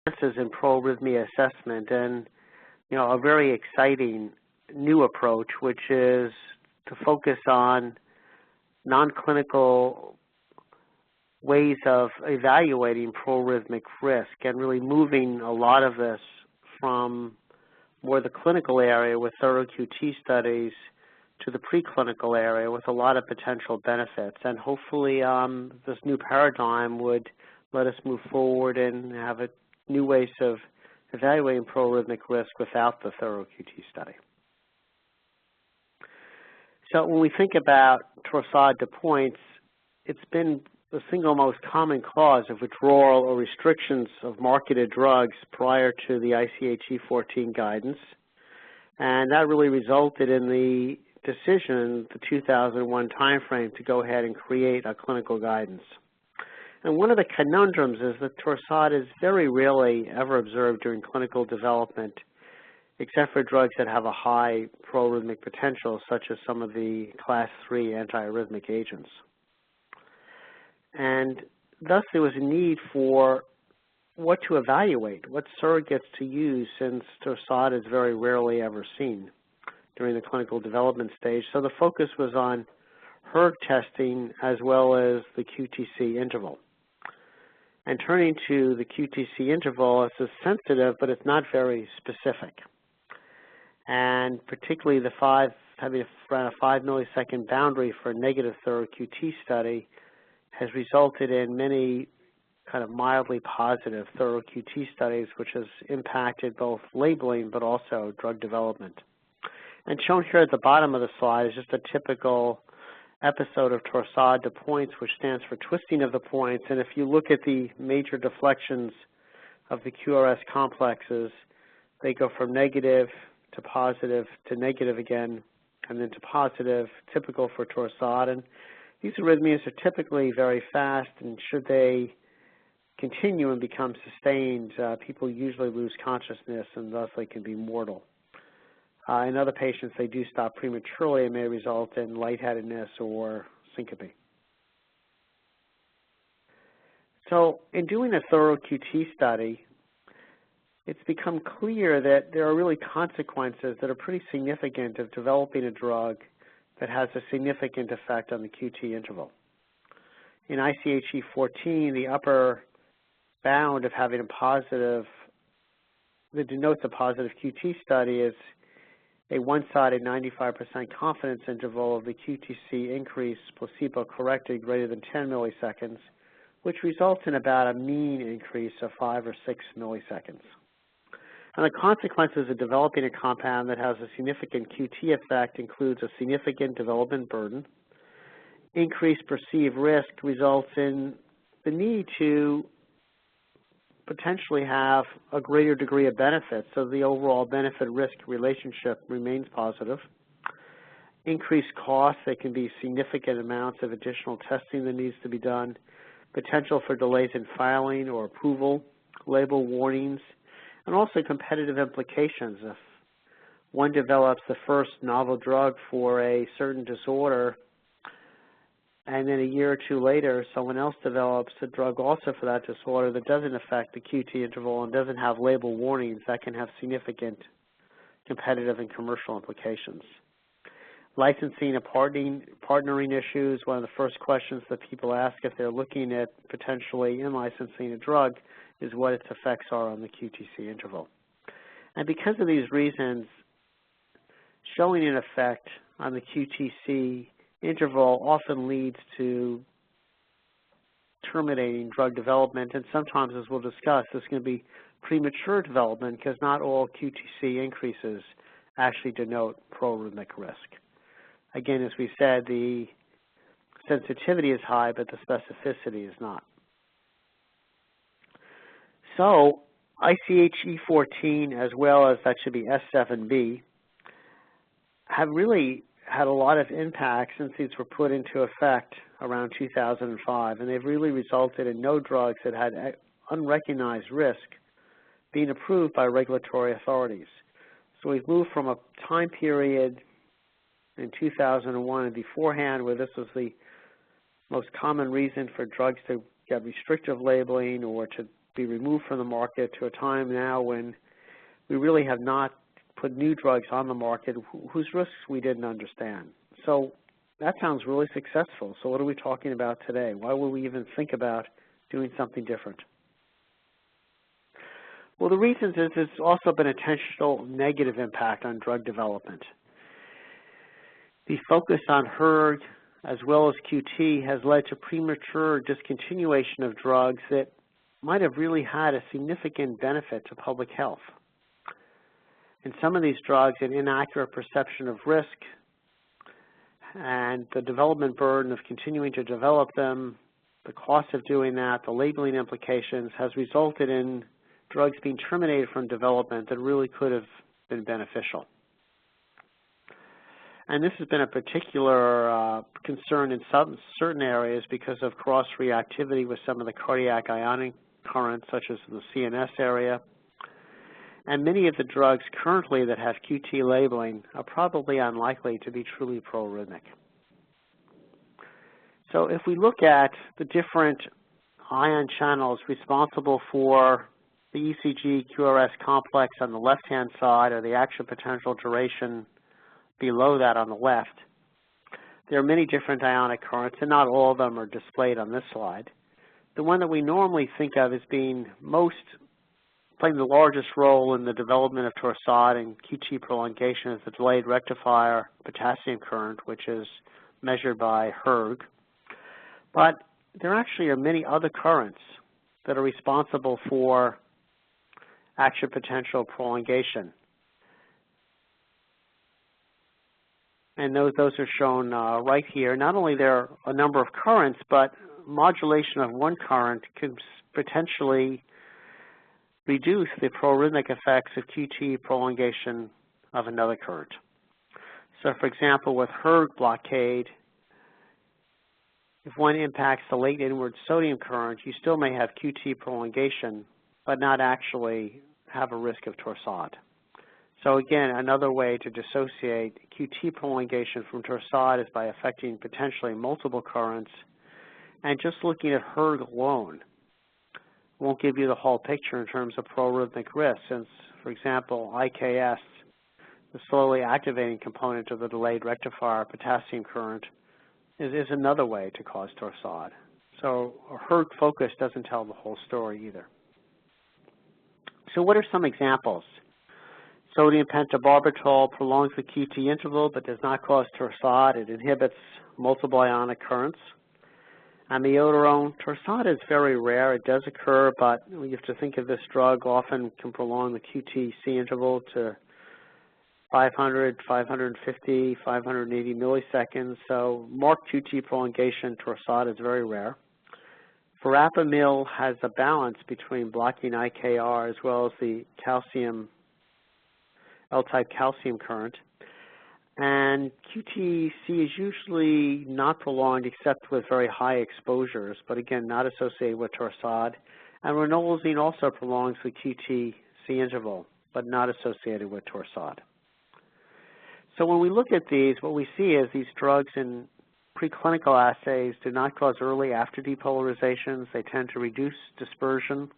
advances in pro-arrhythmia assessment and, a very exciting new approach, which is to focus on non-clinical ways of evaluating pro-arrhythmic risk and really moving a lot of this from more the clinical area with thorough QT studies to the preclinical area with a lot of potential benefits. And hopefully this new paradigm would let us move forward and have new ways of evaluating pro-arrhythmic risk without the thorough QT study. So when we think about torsade de pointes, it's been the single most common cause of withdrawal or restrictions of marketed drugs prior to the ICH-E14 guidance. And that really resulted in the decision, the 2001 timeframe, to go ahead and create a clinical guidance. And one of the conundrums is that torsade is very rarely ever observed during clinical development, except for drugs that have a high pro-arrhythmic potential, such as some of the class 3 antiarrhythmic agents. And thus there was a need for what to evaluate, what surrogates to use, since torsade is very rarely ever seen during the clinical development stage. So the focus was on hERG testing as well as the QTc interval. And turning to the QTc interval, it's sensitive, but it's not very specific. And particularly having around a 5 millisecond boundary for a negative thorough QT study has resulted in many kind of mildly positive thorough QT studies, which has impacted both labeling but also drug development. And shown here at the bottom of the slide is just a typical episode of torsade de pointes, which stands for twisting of the points. And if you look at the major deflections of the QRS complexes, they go from negative to negative again, and then to positive, typical for torsade. And these arrhythmias are typically very fast, and should they continue and become sustained, people usually lose consciousness, and thus they can be mortal. In other patients, they do stop prematurely and may result in lightheadedness or syncope. So in doing a thorough QT study, it's become clear that there are really consequences that are pretty significant of developing a drug that has a significant effect on the QT interval. In ICH-E14, the upper bound of having a positive, that denotes a positive QT study, is a one-sided 95% confidence interval of the QTc increase placebo-corrected greater than 10 milliseconds, which results in about a mean increase of 5 or 6 milliseconds. And the consequences of developing a compound that has a significant QT effect includes a significant development burden. Increased perceived risk results in the need to potentially have a greater degree of benefit, so the overall benefit-risk relationship remains positive. Increased costs, there can be significant amounts of additional testing that needs to be done, potential for delays in filing or approval, label warnings, and also competitive implications. If one develops the first novel drug for a certain disorder, and then a year or two later, someone else develops a drug also for that disorder that doesn't affect the QT interval and doesn't have label warnings, that can have significant competitive and commercial implications. Licensing and partnering issues, one of the first questions that people ask if they're looking at potentially in-licensing a drug is what its effects are on the QTc interval. And because of these reasons, showing an effect on the QTc interval often leads to terminating drug development, and sometimes, as we'll discuss, this can be premature development because not all QTc increases actually denote pro-arrhythmic risk. Again, as we said, the sensitivity is high, but the specificity is not. So ICH-E14, as well as that should be S7B, have really had a lot of impact since these were put into effect around 2005, and they've really resulted in no drugs that had unrecognized risk being approved by regulatory authorities. So we've moved from a time period in 2001 and beforehand where this was the most common reason for drugs to get restrictive labeling or to be removed from the market to a time now when we really have not put new drugs on the market whose risks we didn't understand. So that sounds really successful. So what are we talking about today? Why would we even think about doing something different? Well, the reasons is there's also been a potential negative impact on drug development. The focus on hERG as well as QT has led to premature discontinuation of drugs that might have really had a significant benefit to public health. In some of these drugs, an inaccurate perception of risk and the development burden of continuing to develop them, the cost of doing that, the labeling implications has resulted in drugs being terminated from development that really could have been beneficial. And this has been a particular concern in certain areas because of cross-reactivity with some of the cardiac ionic currents, such as the CNS area. And many of the drugs currently that have QT labeling are probably unlikely to be truly pro-arrhythmic. So if we look at the different ion channels responsible for the ECG QRS complex on the left-hand side, or the action potential duration below that on the left, there are many different ionic currents, and not all of them are displayed on this slide. The one that we normally think of as being playing the largest role in the development of Torsades and QT prolongation is the delayed rectifier potassium current, which is measured by hERG. But there actually are many other currents that are responsible for action potential prolongation. And those are shown right here. Not only there are a number of currents, but modulation of one current can potentially reduce the proarrhythmic effects of QT prolongation of another current. So for example, with hERG blockade, if one impacts the late inward sodium current, you still may have QT prolongation, but not actually have a risk of Torsade. So again, another way to dissociate QT prolongation from Torsade is by affecting potentially multiple currents, and just looking at hERG alone won't give you the whole picture in terms of proarrhythmic risk, since, for example, IKS, the slowly activating component of the delayed rectifier potassium current, is another way to cause Torsade. So a hERG focus doesn't tell the whole story either. So what are some examples? Sodium pentobarbital prolongs the QT interval but does not cause Torsade. It inhibits multiple ionic currents. Amiodarone, Torsade is very rare. It does occur, but you have to think of this drug often can prolong the QT-C interval to 500, 550, 580 milliseconds. So marked QT prolongation, Torsade is very rare. Verapamil has a balance between blocking IKR as well as the calcium, L-type calcium current. And QT-C is usually not prolonged except with very high exposures, but again, not associated with Torsade. And ranolazine also prolongs the QT-C interval, but not associated with Torsade. So when we look at these, what we see is these drugs in preclinical assays do not cause early after depolarizations. They tend to reduce dispersion,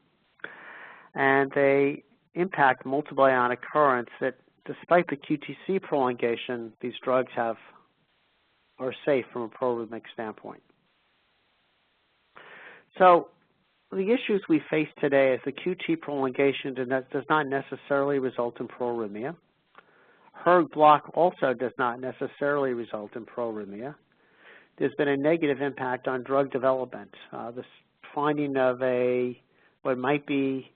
and they impact multiple ionic currents that, despite the QT-C prolongation, these drugs are safe from a proarrhythmic standpoint. So the issues we face today is the QT prolongation does not necessarily result in proarrhythmia. hERG block also does not necessarily result in proarrhythmia. There's been a negative impact on drug development. The finding of what might be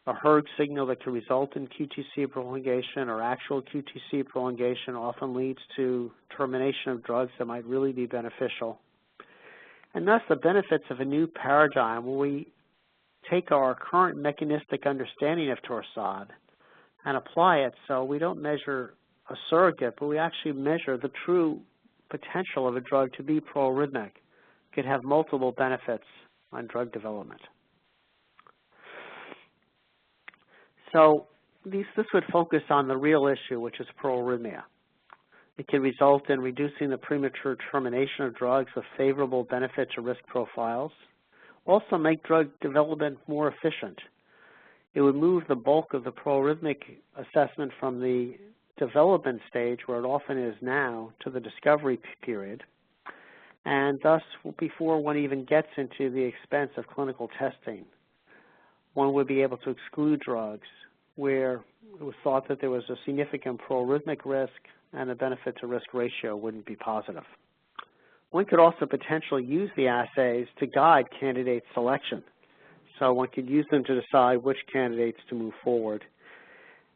a hERG signal that can result in QT-C prolongation or actual QT-C prolongation often leads to termination of drugs that might really be beneficial. And thus the benefits of a new paradigm where we take our current mechanistic understanding of Torsade and apply it so we don't measure a surrogate, but we actually measure the true potential of a drug to be proarrhythmic, could have multiple benefits on drug development. So this would focus on the real issue, which is proarrhythmia. It can result in reducing the premature termination of drugs with favorable benefit to risk profiles, also make drug development more efficient. It would move the bulk of the proarrhythmic assessment from the development stage, where it often is now, to the discovery period. And thus, before one even gets into the expense of clinical testing, one would be able to exclude drugs where it was thought that there was a significant proarrhythmic risk and the benefit-to-risk ratio wouldn't be positive. One could also potentially use the assays to guide candidate selection. So one could use them to decide which candidates to move forward.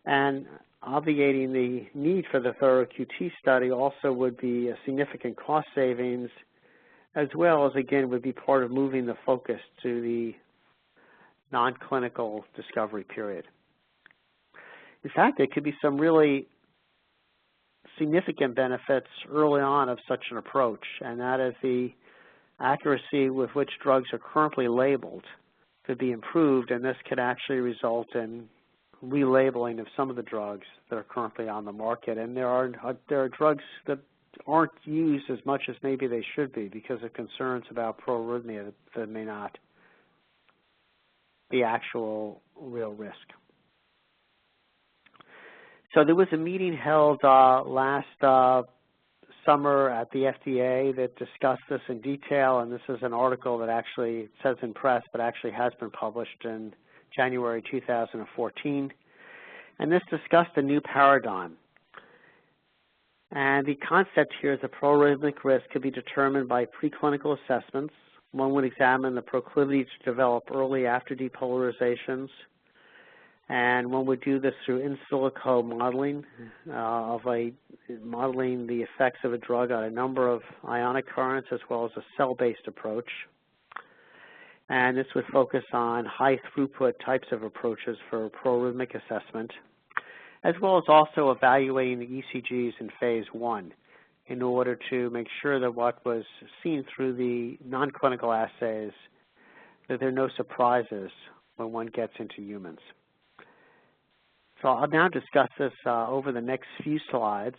And obviating the need for the thorough QT study also would be a significant cost savings, as well as, again, would be part of moving the focus to the non-clinical discovery period. In fact, there could be some really significant benefits early on of such an approach, and that is the accuracy with which drugs are currently labeled could be improved, and this could actually result in relabeling of some of the drugs that are currently on the market. And there are drugs that aren't used as much as maybe they should be because of concerns about proarrhythmia that may not be actual real risk. So there was a meeting held last summer at the FDA that discussed this in detail, and this is an article that actually says in press but actually has been published in January 2014. And this discussed a new paradigm. And the concept here is that proarrhythmic risk could be determined by preclinical assessments. One would examine the proclivity to develop early after depolarizations, and one would do this through in silico modeling modeling the effects of a drug on a number of ionic currents, as well as a cell-based approach. And this would focus on high throughput types of approaches for proarrhythmic assessment, as well as also evaluating the ECGs in phase 1 in order to make sure that what was seen through the non-clinical assays, that there are no surprises when one gets into humans. So I'll now discuss this over the next few slides.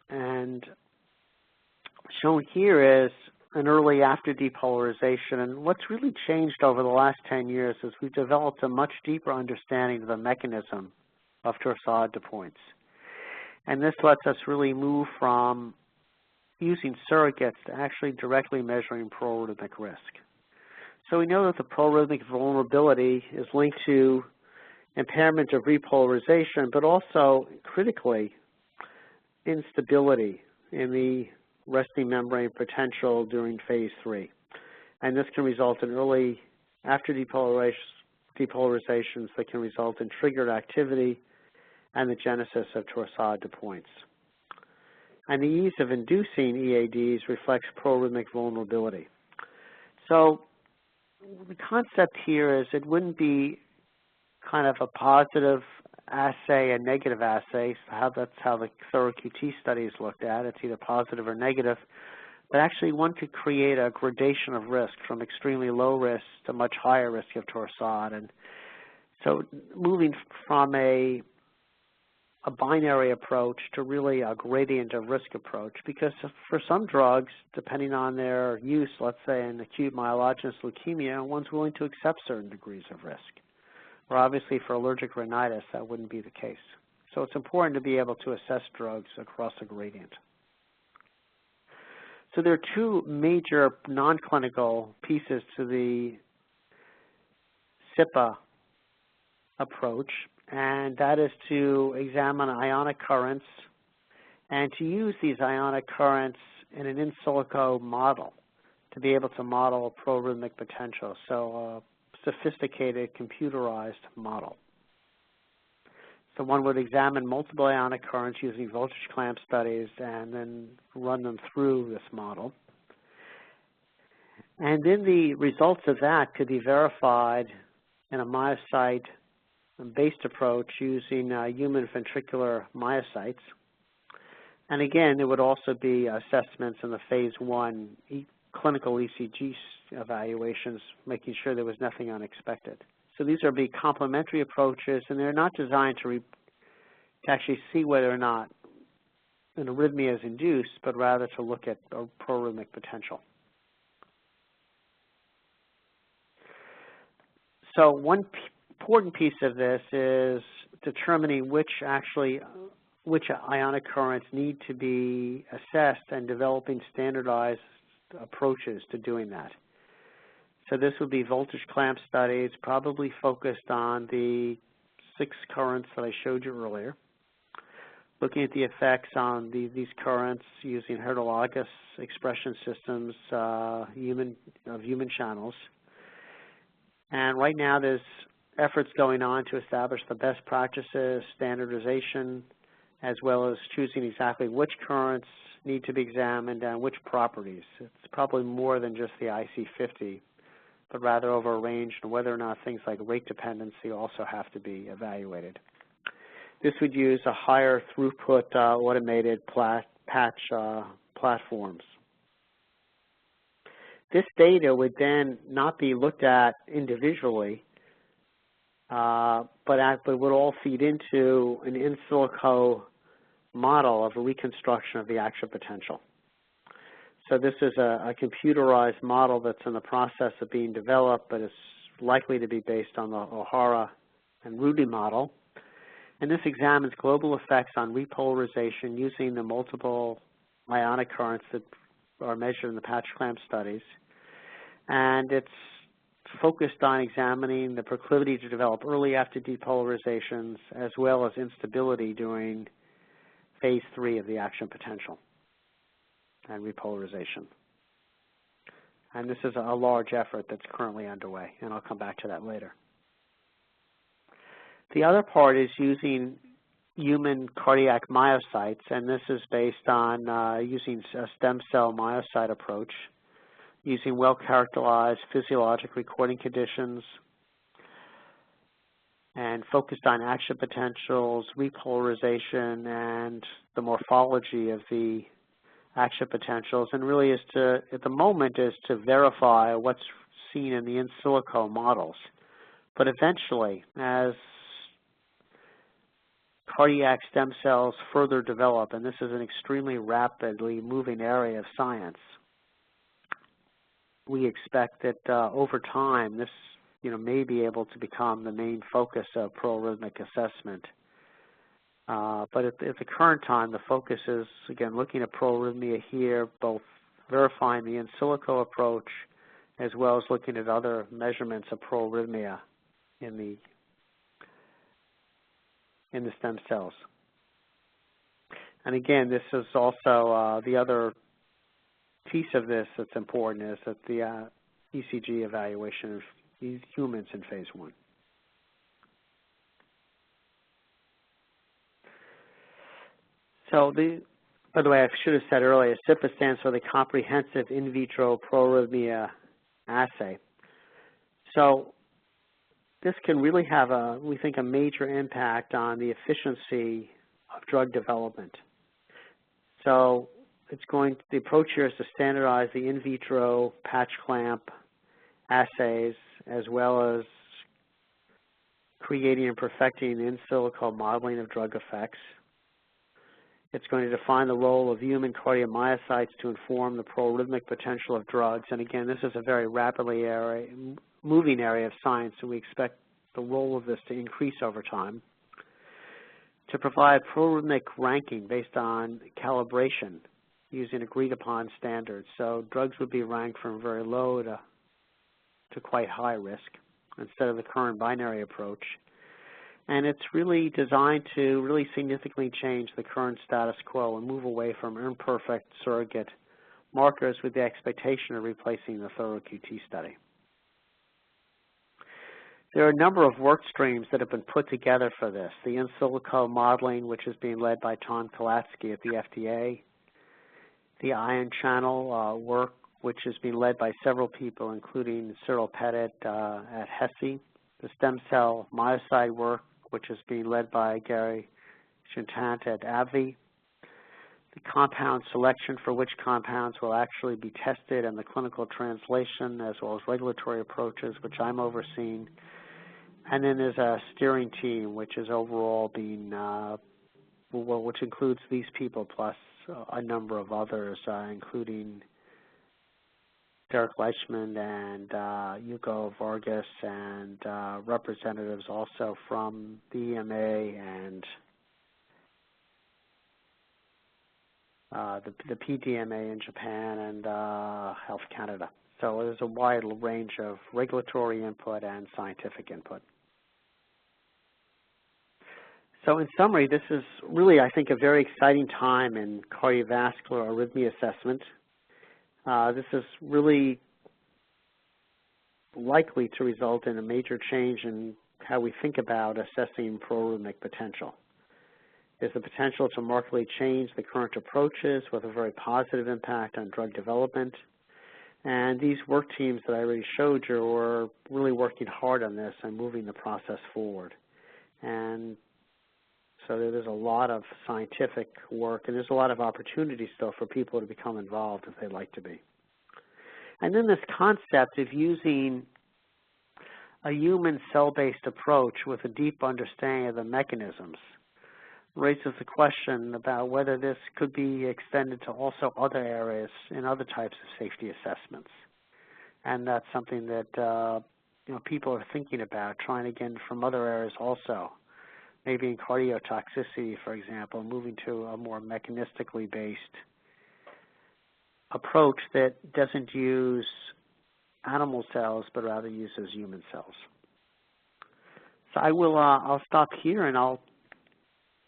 And shown here is an early after depolarization. And what's really changed over the last 10 years is we've developed a much deeper understanding of the mechanism of torsade de pointes. And this lets us really move from using surrogates to actually directly measuring proarrhythmic risk. So we know that the proarrhythmic vulnerability is linked to impairment of repolarization, but also critically instability in the resting membrane potential during phase 3. And this can result in early after depolarizations that can result in triggered activity and the genesis of torsade de pointes. And the ease of inducing EADs reflects proarrhythmic vulnerability. So the concept here is it wouldn't be kind of a positive assay and negative assay. So that's how the thorough QT study is looked at. It's either positive or negative. But actually one could create a gradation of risk from extremely low risk to much higher risk of torsade. And so moving from a binary approach to really a gradient of risk approach, because for some drugs, depending on their use, let's say in acute myelogenous leukemia, one's willing to accept certain degrees of risk. Or obviously for allergic rhinitis, that wouldn't be the case. So it's important to be able to assess drugs across a gradient. So there are two major non-clinical pieces to the CiPA approach, and that is to examine ionic currents and to use these ionic currents in an in silico model to be able to model proarrhythmic potential. So sophisticated computerized model. So one would examine multiple ionic currents using voltage clamp studies and then run them through this model. And then the results of that could be verified in a myocyte-based approach using human ventricular myocytes. And again, there would also be assessments in the phase 1 clinical ECG evaluations, making sure there was nothing unexpected. So these are be complementary approaches, and they're not designed to actually see whether or not an arrhythmia is induced, but rather to look at a proarrhythmic potential. So one important piece of this is determining which ionic currents need to be assessed and developing standardized approaches to doing that. So this would be voltage clamp studies, probably focused on the 6 currents that I showed you earlier, looking at the effects on these currents using heterologous expression systems of human channels. And right now there's efforts going on to establish the best practices, standardization, as well as choosing exactly which currents need to be examined and which properties. It's probably more than just the IC50, but rather over a range, and whether or not things like rate dependency also have to be evaluated. This would use a higher throughput automated patch platforms. This data would then not be looked at individually, but would all feed into an in silico model of a reconstruction of the action potential. So this is a computerized model that's in the process of being developed, but is likely to be based on the O'Hara and Rudy model. And this examines global effects on repolarization using the multiple ionic currents that are measured in the patch clamp studies. And it's focused on examining the proclivity to develop early after depolarizations, as well as instability during phase 3 of the action potential and repolarization. And this is a large effort that's currently underway, and I'll come back to that later. The other part is using human cardiac myocytes, and this is based on using a stem cell myocyte approach, using well-characterized physiologic recording conditions, and focused on action potentials, repolarization, and the morphology of the action potentials, and really is to, at the moment, is to verify what's seen in the in silico models. But eventually, as cardiac stem cells further develop, and this is an extremely rapidly moving area of science, we expect that over time, this may be able to become the main focus of proarrhythmic assessment. But at the current time, the focus is, again, looking at proarrhythmia here, both verifying the in silico approach, as well as looking at other measurements of proarrhythmia in the stem cells. And again, this is also the other piece of this that's important is that the ECG evaluation of these humans in phase 1. So by the way, I should have said earlier, CiPA stands for the Comprehensive In Vitro Proarrhythmia Assay. So this can really have we think, a major impact on the efficiency of drug development. So the approach here is to standardize the in vitro patch clamp assays, as well as creating and perfecting in silico modeling of drug effects. It's going to define the role of human cardiomyocytes to inform the proarrhythmic potential of drugs. And again, this is a very rapidly moving area of science, and we expect the role of this to increase over time. To provide proarrhythmic ranking based on calibration using agreed upon standards. So drugs would be ranked from very low to quite high risk instead of the current binary approach. And it's really designed to really significantly change the current status quo and move away from imperfect surrogate markers with the expectation of replacing the thorough QT study. There are a number of work streams that have been put together for this. The in silico modeling, which is being led by Tom Kalatsky at the FDA. The ion channel work, which is being led by several people, including Cyril Pettit at HESI. The stem cell myocyte work, which is being led by Gary Chintant at AbbVie. The compound selection for which compounds will actually be tested and the clinical translation, as well as regulatory approaches, which I'm overseeing. And then there's a steering team, which is overall being, which includes these people plus a number of others, including Derek Leishman and Hugo Vargas and representatives also from the EMA and the PDMA in Japan and Health Canada. So there's a wide range of regulatory input and scientific input. So in summary, this is really, I think, a very exciting time in cardiovascular arrhythmia assessment. This is really likely to result in a major change in how we think about assessing proarrhythmic potential. There's the potential to markedly change the current approaches with a very positive impact on drug development. And these work teams that I already showed you are really working hard on this and moving the process forward. And so there's a lot of scientific work, and there's a lot of opportunity still for people to become involved if they'd like to be. And then this concept of using a human cell-based approach with a deep understanding of the mechanisms raises the question about whether this could be extended to also other areas in other types of safety assessments. And that's something that people are thinking about, trying to get from other areas also. Maybe in cardiotoxicity, for example, moving to a more mechanistically based approach that doesn't use animal cells, but rather uses human cells. So I'll stop here, and I'll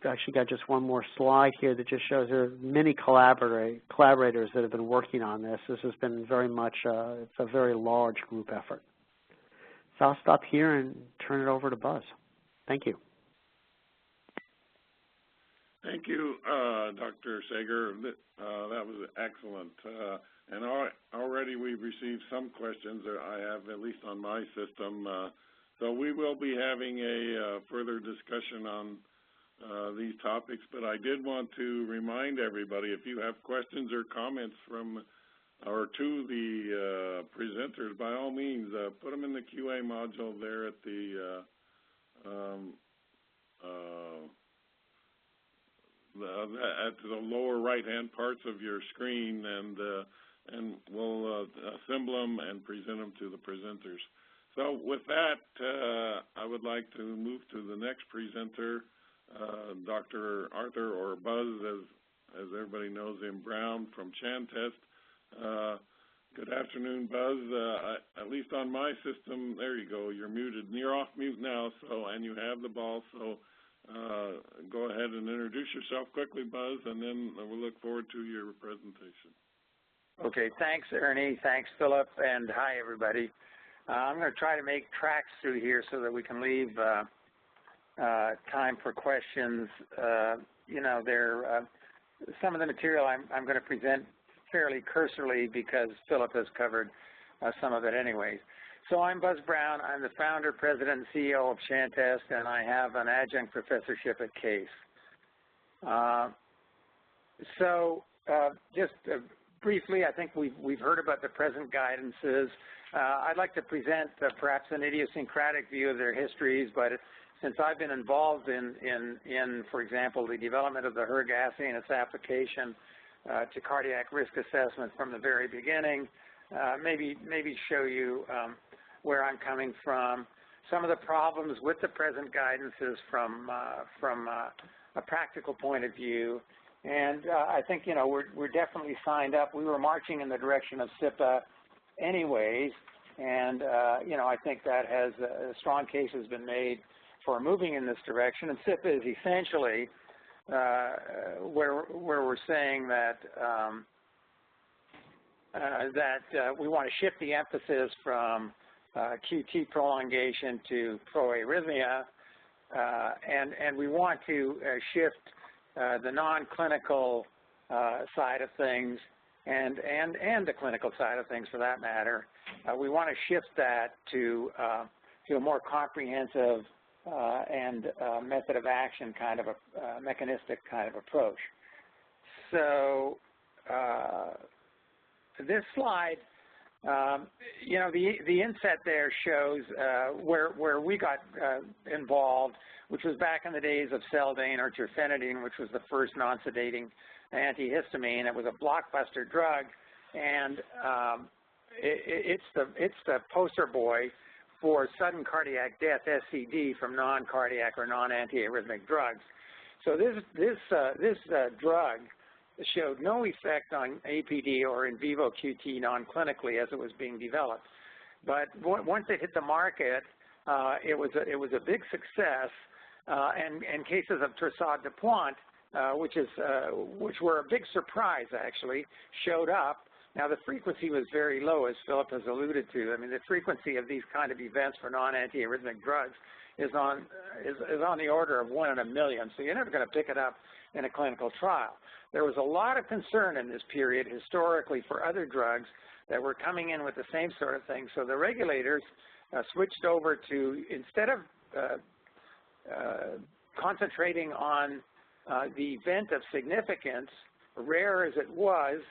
actually got just one more slide here that just shows there are many collaborators that have been working on this. This has been very much, it's a very large group effort. So I'll stop here and turn it over to Buzz. Thank you. Thank you, Dr. Sager. That was excellent. And already we've received some questions that I have, at least on my system. So we will be having a further discussion on these topics, but I did want to remind everybody, if you have questions or comments from or to the presenters, by all means, put them in the QA module there at the lower right-hand parts of your screen, and we'll assemble them and present them to the presenters. So with that, I would like to move to the next presenter, Dr. Arthur, or Buzz, as everybody knows him, Brown from Chantest. Good afternoon, Buzz. At least on my system, there you go. You're muted. You're off mute now, and you have the ball. So go ahead and introduce yourself quickly, Buzz, and then we'll look forward to your presentation. Okay, thanks, Ernie. Thanks, Philip, and hi, everybody. I'm going to try to make tracks through here so that we can leave time for questions. Some of the material I'm going to present fairly cursorily because Philip has covered some of it anyways. So I'm Buzz Brown. I'm the founder, president, and CEO of Chantest, and I have an adjunct professorship at Case. Just briefly, I think we've heard about the present guidances. I'd like to present perhaps an idiosyncratic view of their histories, but since I've been involved in, for example, the development of the HERG assay and its application to cardiac risk assessment from the very beginning, maybe show you where I'm coming from, some of the problems with the present guidances from a practical point of view, and I think we're definitely signed up. We were marching in the direction of CiPA anyways, and I think that has a strong case has been made for moving in this direction. And CiPA is essentially where we're saying that we want to shift the emphasis from QT prolongation to proarrhythmia, and we want to shift the non-clinical side of things and the clinical side of things, for that matter. We want to shift that to a more comprehensive and method of action kind of a mechanistic kind of approach. So this slide, the inset there shows where we got involved, which was back in the days of Seldane or terfenadine, which was the first non-sedating antihistamine. It was a blockbuster drug, and it's the poster boy for sudden cardiac death, SCD, from non-cardiac or non-antiarrhythmic drugs. So this drug showed no effect on APD or in vivo QT non-clinically as it was being developed. But once it hit the market, it was a big success, and cases of torsades de pointe, which were a big surprise actually, showed up. Now the frequency was very low, as Philip has alluded to. I mean, the frequency of these kind of events for non-antiarrhythmic drugs is on the order of 1 in a million. So you're never going to pick it up in a clinical trial. There was a lot of concern in this period historically for other drugs that were coming in with the same sort of thing. So the regulators switched over to, instead of concentrating on the event of significance, rare as it was,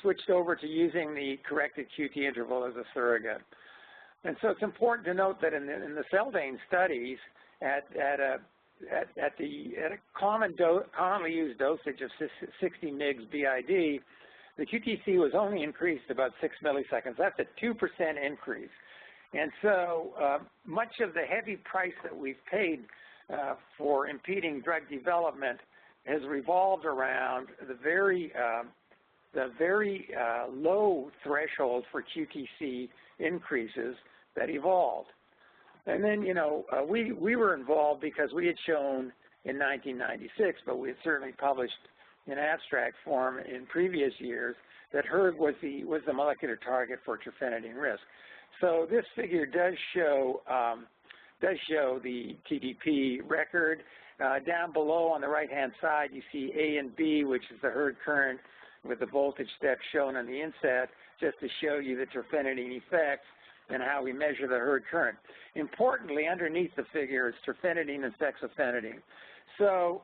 switched over to using the corrected QT interval as a surrogate. And so it's important to note that in the Seldane studies, at a commonly used dosage of 60 mg BID, the QTc was only increased about 6 milliseconds. That's a 2% increase. And so much of the heavy price that we've paid for impeding drug development has revolved around the very low threshold for QTc increases that evolved. And then, you know, we were involved because we had shown in 1996, but we had certainly published in abstract form in previous years, that hERG was the molecular target for trofinidine risk. So this figure does show the TDP record. Down below on the right-hand side, you see A and B, which is the hERG current with the voltage step shown on the inset, just to show you the trofinidine effects and how we measure the hERG current. Importantly, underneath the figure is trofinidine and fexofenadine. So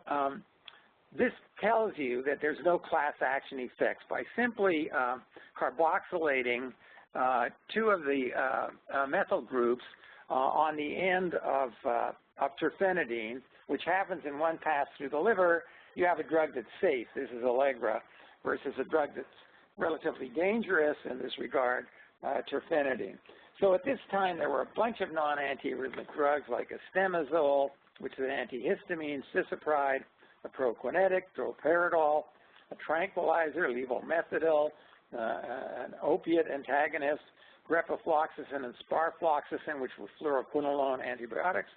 this tells you that there's no class action effects. By simply carboxylating two of the methyl groups on the end of trofinidine, which happens in one pass through the liver, you have a drug that's safe. This is Allegra, versus a drug that's relatively dangerous in this regard, trofinidine. So at this time, there were a bunch of non-antiarrhythmic drugs like estemazole, which is an antihistamine, cisapride, a prokinetic, droperidol, a tranquilizer, levomethadil, an opiate antagonist, grepafloxacin and sparfloxacin, which were fluoroquinolone antibiotics,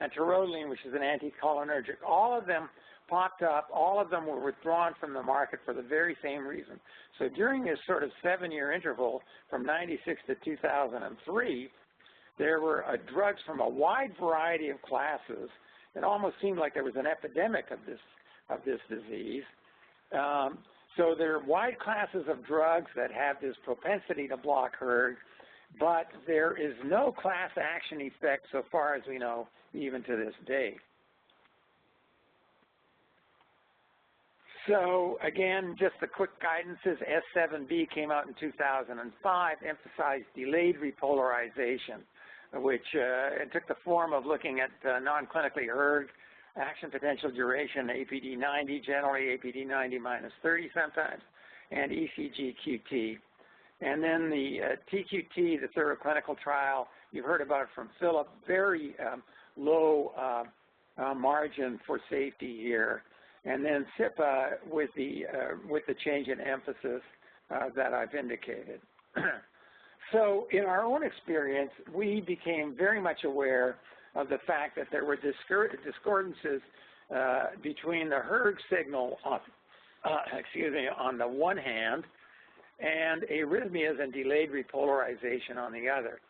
and taurolidine, which is an anticholinergic. All of them popped up. All of them were withdrawn from the market for the very same reason. So during this sort of 7-year interval from 96 to 2003, there were drugs from a wide variety of classes. It almost seemed like there was an epidemic of this disease. So there are wide classes of drugs that have this propensity to block hERG, but there is no class action effect so far as we know, even to this day. So again, just the quick guidances. S7B came out in 2005, emphasized delayed repolarization, which it took the form of looking at non-clinically hERG, action potential duration, APD90, generally APD90 minus 30 sometimes, and ECG QT. And then the TQT, the thorough clinical trial, you've heard about it from Philip, very low margin for safety here. And then CiPA with the change in emphasis that I've indicated. So in our own experience, we became very much aware of the fact that there were discordances between the hERG signal on, on the one hand, and arrhythmias and delayed repolarization on the other.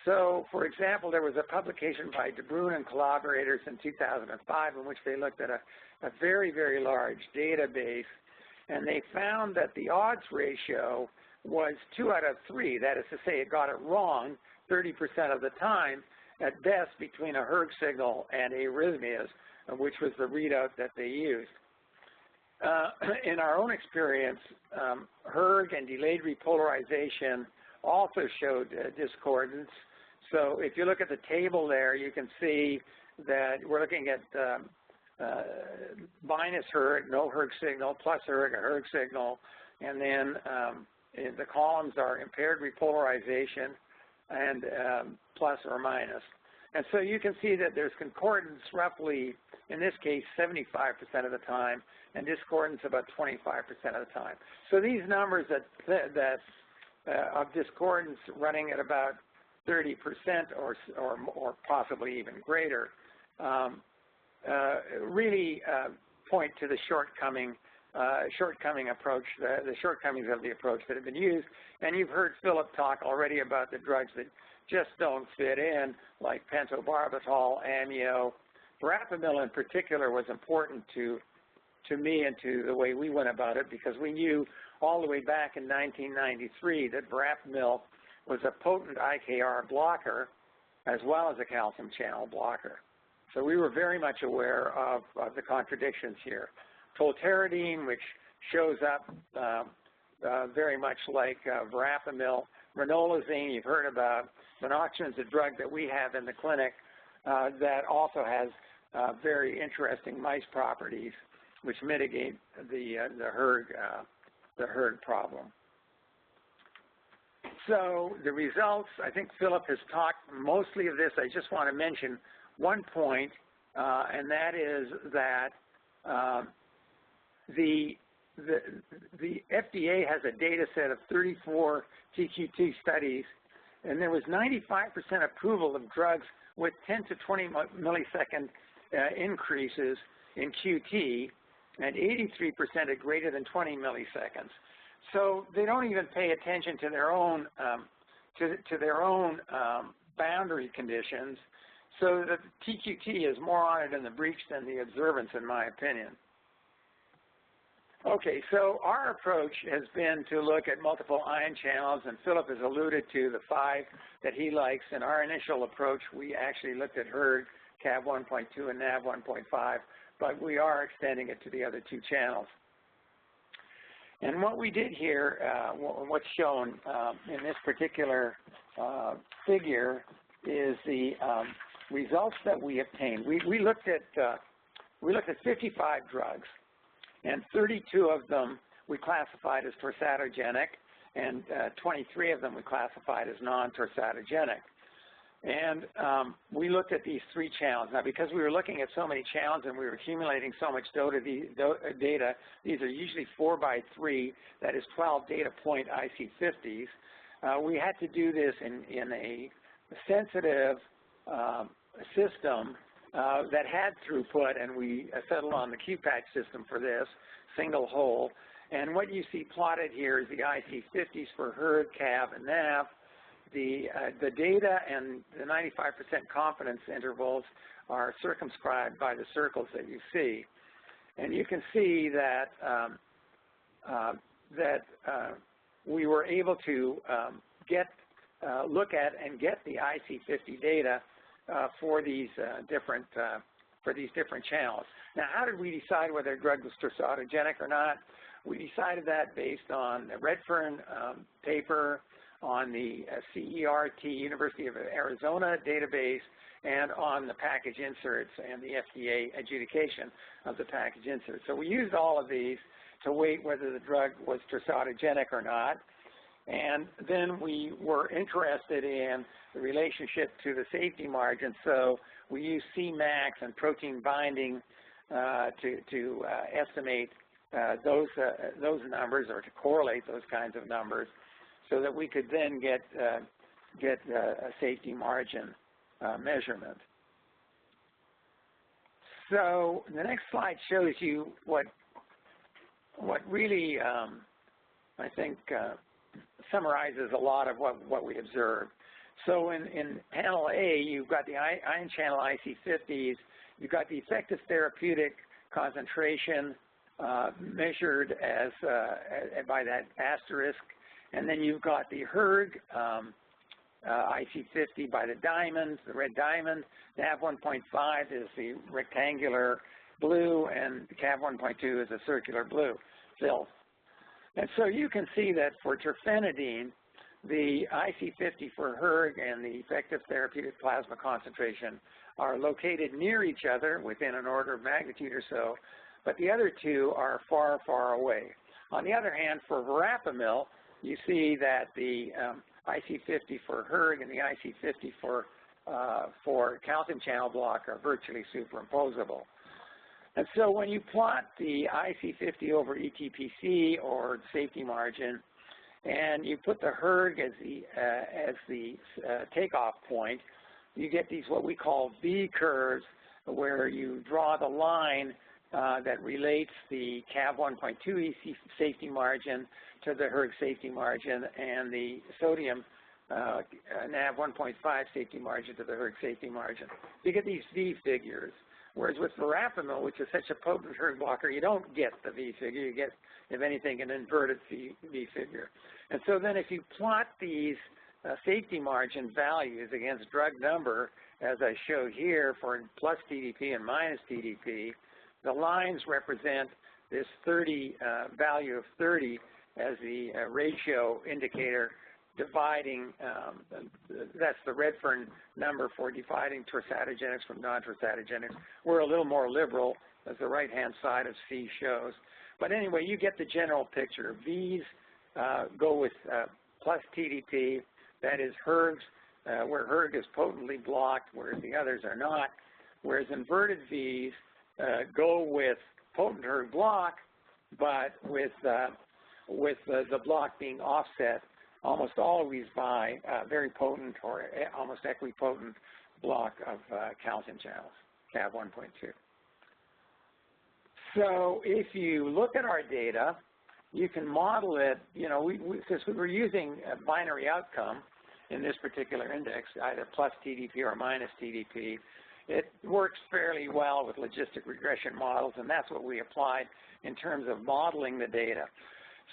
So, for example, there was a publication by De Bruin and collaborators in 2005 in which they looked at a very, very large database, and they found that the odds ratio was 2 out of 3. That is to say, it got it wrong 30% of the time, at best, between a hERG signal and arrhythmias, which was the readout that they used. In our own experience, hERG and delayed repolarization also showed discordance. So if you look at the table there, you can see that we're looking at minus hERG, no hERG signal, plus hERG, a hERG signal, and then the columns are impaired repolarization and plus or minus. And so you can see that there's concordance roughly, in this case, 75% of the time, and discordance about 25% of the time. So these numbers of discordance running at about 30% or possibly even greater really point to the shortcoming approach, the shortcomings of the approach that have been used. And you've heard Philip talk already about the drugs that just don't fit in, like pentobarbital, amio. Verapamil in particular was important to me and to the way we went about it, because we knew all the way back in 1993 that verapamil was a potent IKR blocker as well as a calcium channel blocker. So we were very much aware of the contradictions here. Tolterodine, which shows up very much like verapamil. Ranolazine, you've heard about. Minoxidil is a drug that we have in the clinic that also has very interesting mice properties, which mitigate the herd problem. So the results, I think Philip has talked mostly of this. I just want to mention one point, and that is that the FDA has a data set of 34 TQT studies, and there was 95% approval of drugs with 10 to 20 millisecond increases in QT, and 83% at greater than 20 milliseconds. So they don't even pay attention to their own boundary conditions. So the TQT is more honored in the breach than the observance, in my opinion. Okay, so our approach has been to look at multiple ion channels, and Philip has alluded to the 5 that he likes. In our initial approach, we actually looked at hERG, CAV 1.2, and NAV 1.5, but we are extending it to the other 2 channels. And what we did here, what's shown in this particular figure, is the results that we obtained. We looked at 55 drugs, and 32 of them we classified as torsatogenic, and 23 of them we classified as non-torsatogenic. And we looked at these 3 channels. Now, because we were looking at so many channels and we were accumulating so much data, these are usually 4 by 3, that is 12 data point IC50s. We had to do this in a sensitive system that had throughput, and we settled on the QPatch system for this, single hole. And what you see plotted here is the IC50s for hERG, CAV, and NAV. The data and the 95% confidence intervals are circumscribed by the circles that you see. And you can see that we were able to look at and get the IC50 data for these different channels. Now, how did we decide whether a drug was torsatogenic or not? We decided that based on the Redfern paper, on the CERT, University of Arizona database, and on the package inserts and the FDA adjudication of the package inserts. So we used all of these to weight whether the drug was torsatogenic or not. And then we were interested in the relationship to the safety margin. So we used Cmax and protein binding to estimate those numbers, or to correlate those kinds of numbers, so that we could then get a safety margin measurement. So the next slide shows you what really, I think, summarizes a lot of what we observed. So in panel A, you've got the ion channel IC50s, you've got the effective therapeutic concentration measured as by that asterisk, and then you've got the hERG IC50 by the diamonds, the red diamond. NAV 1.5 is the rectangular blue, and CAV 1.2 is a circular blue fill. And so you can see that for terfenadine, the IC50 for hERG and the effective therapeutic plasma concentration are located near each other within an order of magnitude or so, but the other 2 are far, far away. On the other hand, for verapamil, you see that the IC50 for hERG and the IC50 for calcium channel block are virtually superimposable. And so when you plot the IC50 over ETPC or safety margin, and you put the hERG as the takeoff point, you get these what we call V curves, where you draw the line that relates the CAV 1.2 EC safety margin to the hERG safety margin, and the sodium NAV 1.5 safety margin to the hERG safety margin. You get these V figures. Whereas with verapamil, which is such a potent hERG blocker, you don't get the V figure. You get, if anything, an inverted V figure. And so then if you plot these safety margin values against drug number, as I show here for plus TDP and minus TDP, the lines represent this 30 value of 30 as the ratio indicator dividing, that's the Redfern number for dividing tersatogenics from non-tersatogenics. We're a little more liberal, as the right-hand side of C shows. But anyway, you get the general picture. V's go with plus TDP, that is hERGs, where hERG is potently blocked, whereas the others are not. Whereas inverted V's go with potent hERG block, but with the block being offset almost always by a very potent or almost equipotent block of calcium channels, CAV 1.2. So if you look at our data, you can model it, you know, since we were using a binary outcome in this particular index, either plus TDP or minus TDP, it works fairly well with logistic regression models, and that's what we applied in terms of modeling the data.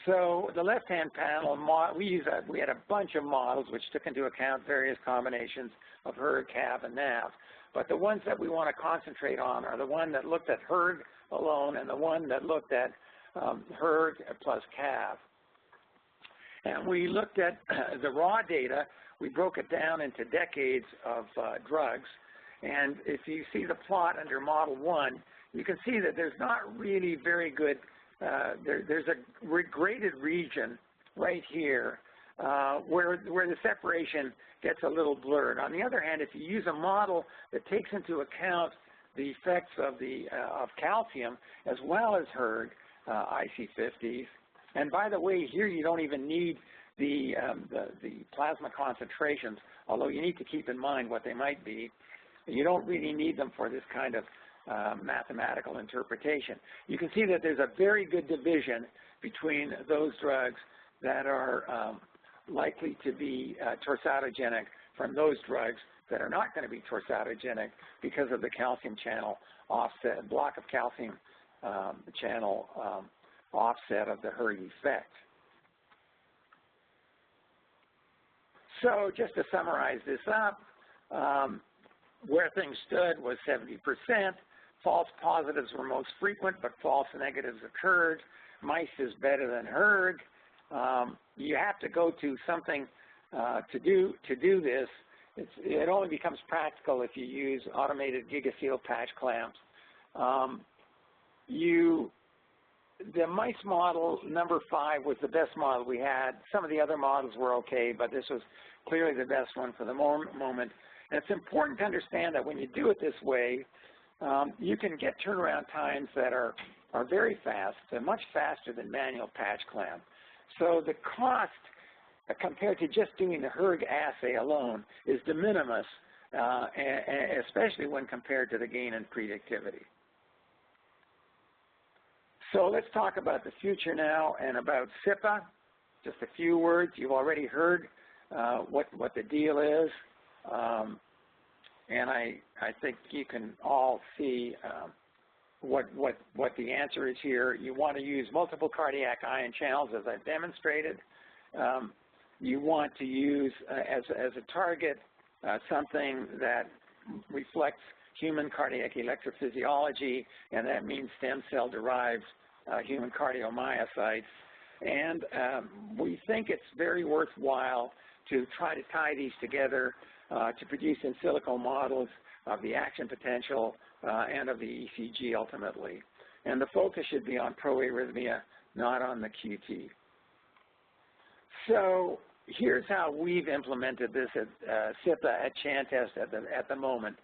So the left-hand panel, we had a bunch of models which took into account various combinations of hERG, CAV, and NAV. But the ones that we want to concentrate on are the one that looked at hERG alone and the one that looked at hERG plus CAV. And we looked at the raw data. We broke it down into decades of drugs. And if you see the plot under Model 1, you can see that there's not really very good there's a graded region right here where the separation gets a little blurred. On the other hand, if you use a model that takes into account the effects of calcium as well as hERG IC50s, and by the way, here you don't even need the plasma concentrations, although you need to keep in mind what they might be. You don't really need them for this kind of mathematical interpretation. You can see that there's a very good division between those drugs that are likely to be tersatogenic from those drugs that are not going to be tersatogenic because of the calcium channel offset, block of calcium channel offset of the hERG effect. So just to summarize this up, where things stood was 70%. False positives were most frequent, but false negatives occurred. Mice is better than hERG. You have to go to something to do this. It only becomes practical if you use automated gigaseal patch clamps. The mice model, number 5, was the best model we had. Some of the other models were okay, but this was clearly the best one for the moment. And it's important to understand that when you do it this way, you can get turnaround times that are very fast. They're much faster than manual patch clamp. So the cost compared to just doing the hERG assay alone is de minimis, especially when compared to the gain in predictivity. So let's talk about the future now and about CiPA. Just a few words. You've already heard what the deal is. And I think you can all see what the answer is here. You want to use multiple cardiac ion channels, as I've demonstrated. You want to use as a target something that reflects human cardiac electrophysiology, and that means stem cell derived human cardiomyocytes. And we think it's very worthwhile to try to tie these together to produce in silico models of the action potential and of the ECG ultimately. And the focus should be on proarrhythmia, not on the QT. So here's how we've implemented this at CiPA at Chantest at the moment.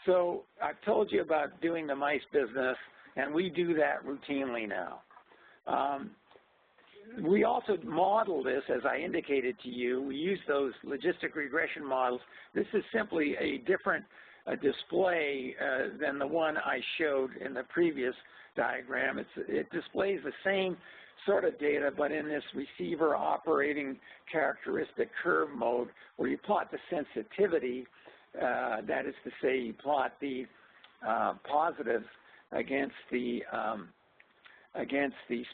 So I've told you about doing the mice business, and we do that routinely now. We also model this, as I indicated to you. We use those logistic regression models. This is simply a different display than the one I showed in the previous diagram. It displays the same sort of data, but in this receiver operating characteristic curve mode, where you plot the sensitivity, that is to say, you plot the positives against the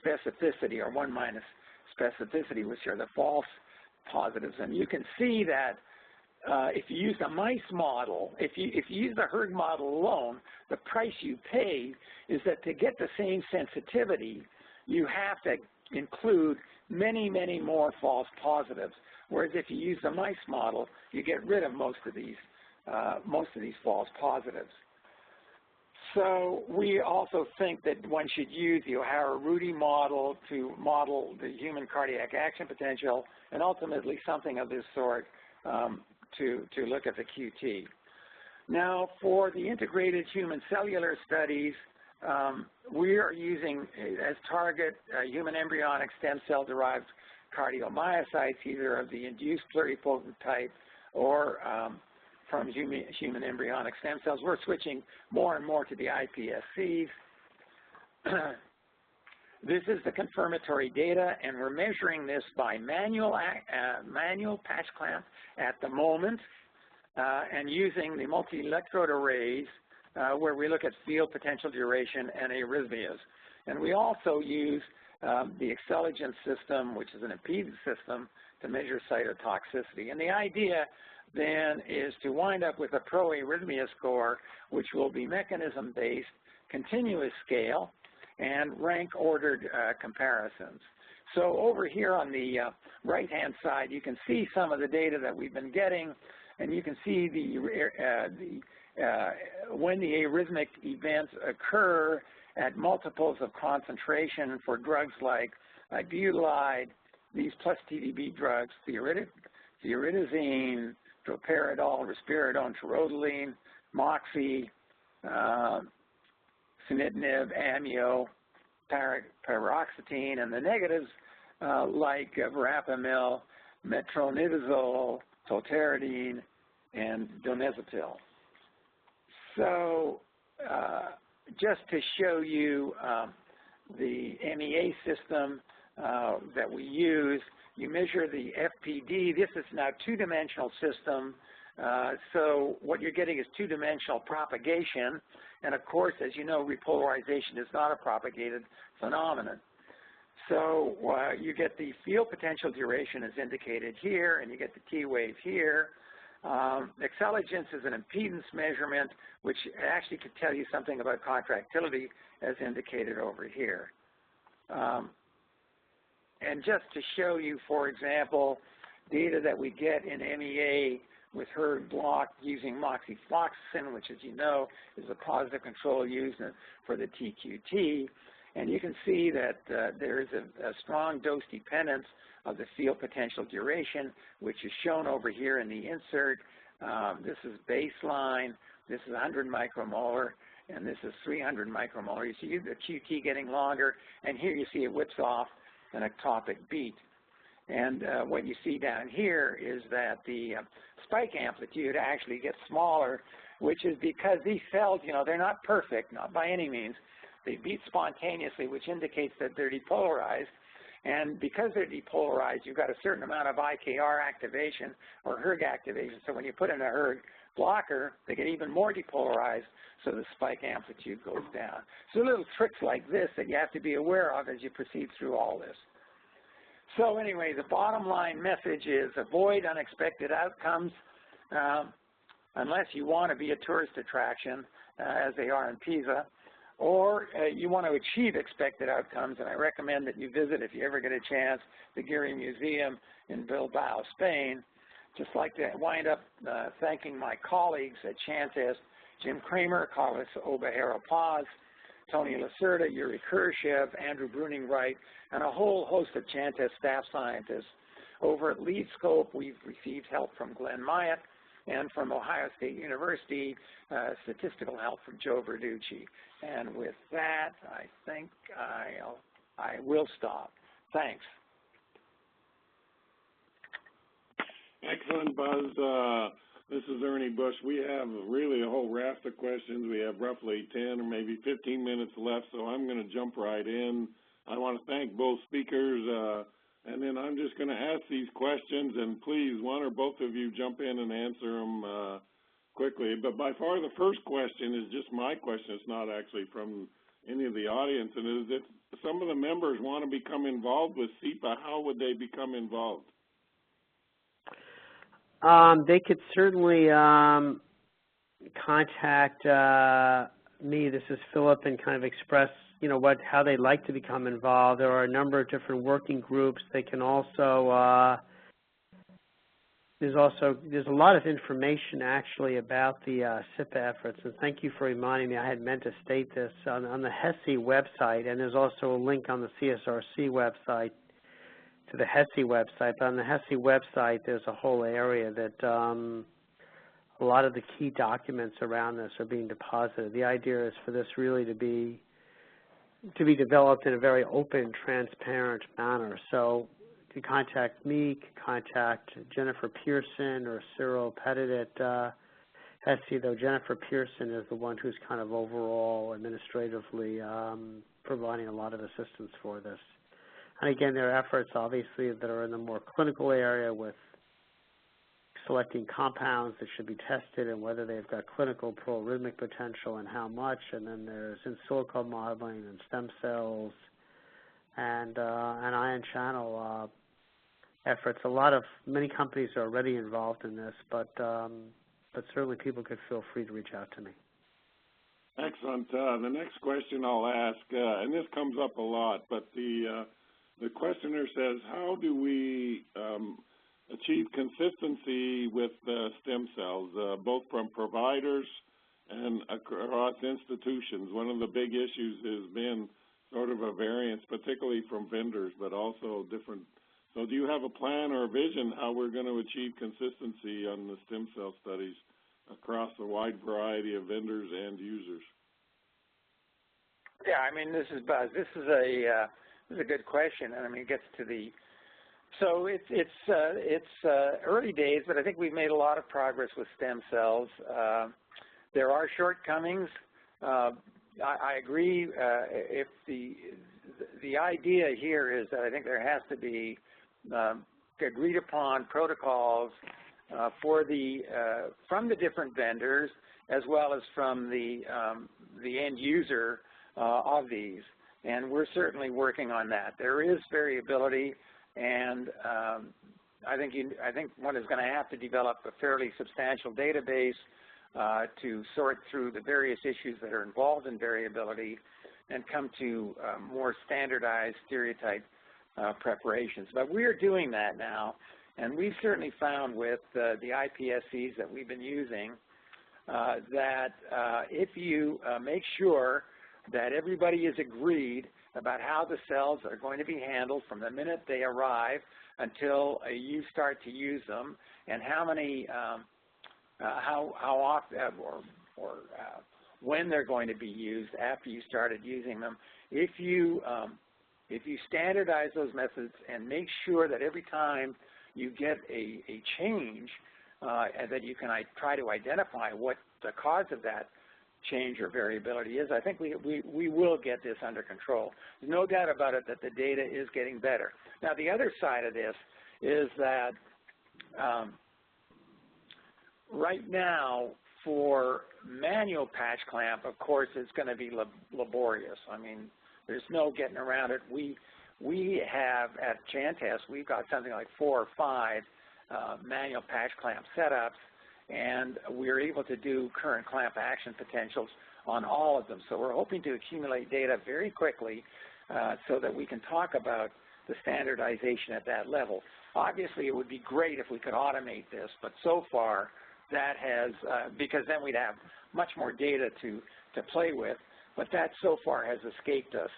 specificity, or 1 minus specificity, which are the false positives. And you can see that if you use the mice model, if you use the herd model alone, the price you pay is that to get the same sensitivity, you have to include many, many more false positives. Whereas if you use the mice model, you get rid of most of these false positives. So we also think that one should use the O'Hara-Rudy model to model the human cardiac action potential, and ultimately something of this sort to look at the QT. Now, for the integrated human cellular studies, we are using as target human embryonic stem cell-derived cardiomyocytes, either of the induced pluripotent type or from human embryonic stem cells. We're switching more and more to the iPSCs. This is the confirmatory data, and we're measuring this by manual patch clamp at the moment, and using the multi-electrode arrays where we look at field potential duration and arrhythmias. And we also use the Acceligent system, which is an impedance system, to measure cytotoxicity. And the idea then is to wind up with a pro-arrhythmia score, which will be mechanism-based, continuous scale, and rank-ordered comparisons. So over here on the right-hand side, you can see some of the data that we've been getting, and you can see when the arrhythmic events occur at multiples of concentration for drugs like butylide, these plus TDB drugs, thioridazine, droperidol, risperidone, taurodolene, moxie, sunitinib, amio, paroxetine, and the negatives like verapamil, metronidazole, tolterodine, and donepezil. So just to show you the MEA system that we use, you measure the FPD. This is now two-dimensional system. So what you're getting is two-dimensional propagation. And of course, as you know, repolarization is not a propagated phenomenon. So you get the field potential duration as indicated here, and you get the T wave here. Acceligence is an impedance measurement, which actually could tell you something about contractility as indicated over here. And just to show you, for example, data that we get in MEA with herd block using moxifloxacin, which, as you know, is a positive control used for the TQT. And you can see that there is a strong dose dependence of the field potential duration, which is shown over here in the insert. This is baseline, this is 100 micromolar, and this is 300 micromolar. You see the QT getting longer, and here you see it whips off an ectopic beat. And what you see down here is that the spike amplitude actually gets smaller, which is because these cells, you know, they're not perfect, not by any means. They beat spontaneously, which indicates that they're depolarized. And because they're depolarized, you've got a certain amount of IKR activation or hERG activation. So when you put in a hERG blocker, they get even more depolarized, so the spike amplitude goes down. So little tricks like this that you have to be aware of as you proceed through all this. So anyway, the bottom line message is avoid unexpected outcomes unless you want to be a tourist attraction, as they are in Pisa, or you want to achieve expected outcomes, and I recommend that you visit, if you ever get a chance, the Geary Museum in Bilbao, Spain. Just like to wind up thanking my colleagues at Chantest, Jim Kramer, Carlos Obejero-Paz, Tony Lacerda, Yuri Kershev, Andrew Bruning-Wright, and a whole host of Chantest staff scientists. Over at LeadScope, we've received help from Glenn Myatt, and from Ohio State University, statistical help from Joe Verducci. And with that, I think I will stop. Thanks. Excellent, Buzz. This is Ernie Bush. We have really a whole raft of questions. We have roughly 10 or maybe 15 minutes left, so I'm going to jump right in. I want to thank both speakers, and then I'm just going to ask these questions, and please, one or both of you jump in and answer them quickly. But by far the first question is just my question. It's not actually from any of the audience, and it is if some of the members want to become involved with CiPA, how would they become involved? They could certainly contact me. This is Philip, and kind of express, how they'd like to become involved. There are a number of different working groups. They can also there's a lot of information actually about the CiPA efforts. And thank you for reminding me. I had meant to state this on the HESI website, and there's also a link on the CSRC website to the HESI website. But on the HESI website, there's a whole area that a lot of the key documents around this are being deposited. The idea is for this really to be developed in a very open, transparent manner. So you can contact me, you can contact Jennifer Pearson or Cyril Pettit at HESI, though Jennifer Pearson is the one who's kind of overall administratively providing a lot of assistance for this. And again, there are efforts, obviously, that are in the more clinical area with selecting compounds that should be tested and whether they've got clinical proarrhythmic potential and how much. And then there's in silico modeling and stem cells and ion channel efforts. Many companies are already involved in this, but certainly people could feel free to reach out to me. Excellent. The next question I'll ask, and this comes up a lot, but the questioner says, how do we achieve consistency with stem cells, both from providers and across institutions? One of the big issues has been sort of a variance, particularly from vendors, but also different. So do you have a plan or a vision how we're going to achieve consistency on the stem cell studies across a wide variety of vendors and users? Yeah, I mean, this is Buzz. This is a good question, and I mean, it gets to the. So it's early days, but I think we've made a lot of progress with stem cells. There are shortcomings. I agree. If the idea here is that I think there has to be agreed upon protocols from the different vendors as well as from the end user of these, and we're certainly working on that. There is variability. And I think one is going to have to develop a fairly substantial database to sort through the various issues that are involved in variability and come to more standardized stereotype preparations. But we are doing that now, and we've certainly found with the iPSCs that we've been using that if you make sure that everybody is agreed about how the cells are going to be handled from the minute they arrive until you start to use them, and how many, how often, or when they're going to be used after you started using them. If you standardize those methods and make sure that every time you get a change, that you can try to identify what the cause of that change or variability is, I think we will get this under control. There's no doubt about it that the data is getting better. Now, the other side of this is that right now, for manual patch clamp, of course, it's going to be laborious. I mean, there's no getting around it. We have, at Chantest, we've got something like 4 or 5 manual patch clamp setups, and we're able to do current clamp action potentials on all of them. So we're hoping to accumulate data very quickly so that we can talk about the standardization at that level. Obviously, it would be great if we could automate this, but so far that has, because then we'd have much more data to play with, but that so far has escaped us.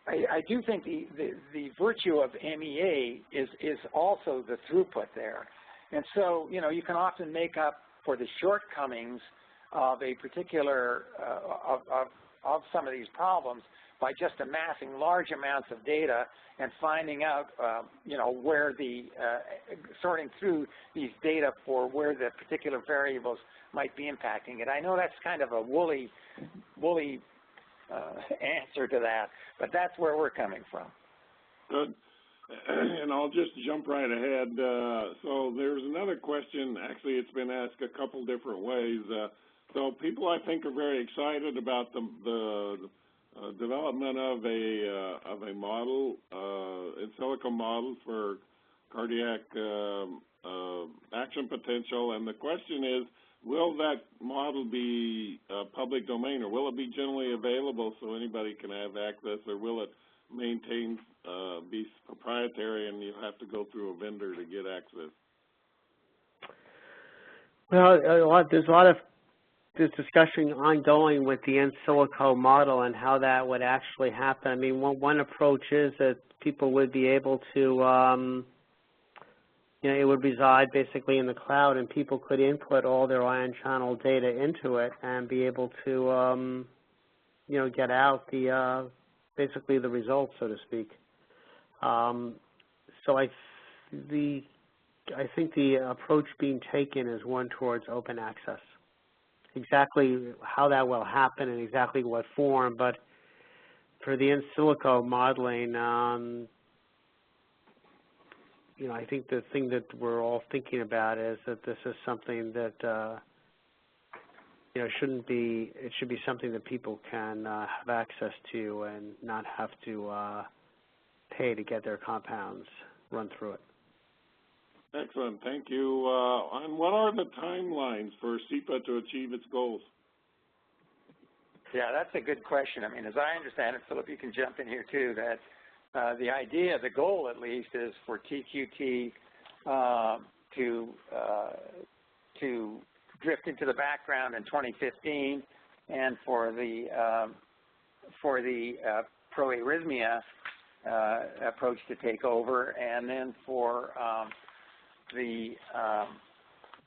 I do think the virtue of MEA is also the throughput there. And so, you know, you can often make up for the shortcomings of a particular, of some of these problems by just amassing large amounts of data and finding out, you know, where the, sorting through these data for where the particular variables might be impacting it. I know that's kind of a woolly answer to that, but that's where we're coming from. Good. And I'll just jump right ahead. So there's another question. Actually, it's been asked a couple different ways. So people, I think, are very excited about the development of a model, in silico model for cardiac action potential. And the question is, will that model be public domain, or will it be generally available so anybody can have access, or will it maintain be proprietary and you have to go through a vendor to get access? Well, there's discussion ongoing with the in silico model and how that would actually happen. I mean, one approach is that people would be able to, you know, it would reside basically in the cloud, and people could input all their ion channel data into it and be able to, you know, get out the basically the results, so to speak. So I think the approach being taken is one towards open access. Exactly how that will happen and exactly what form, but for the in silico modeling, you know, I think the thing that we're all thinking about is that this is something that you know, it should be something that people can have access to and not have to pay to get their compounds run through it. Excellent, thank you. And what are the timelines for CiPA to achieve its goals? Yeah, that's a good question. I mean, as I understand it, Philip, you can jump in here too, that the idea, the goal at least, is for TQT to drift into the background in 2015, and for the proarrhythmia approach to take over, and then for the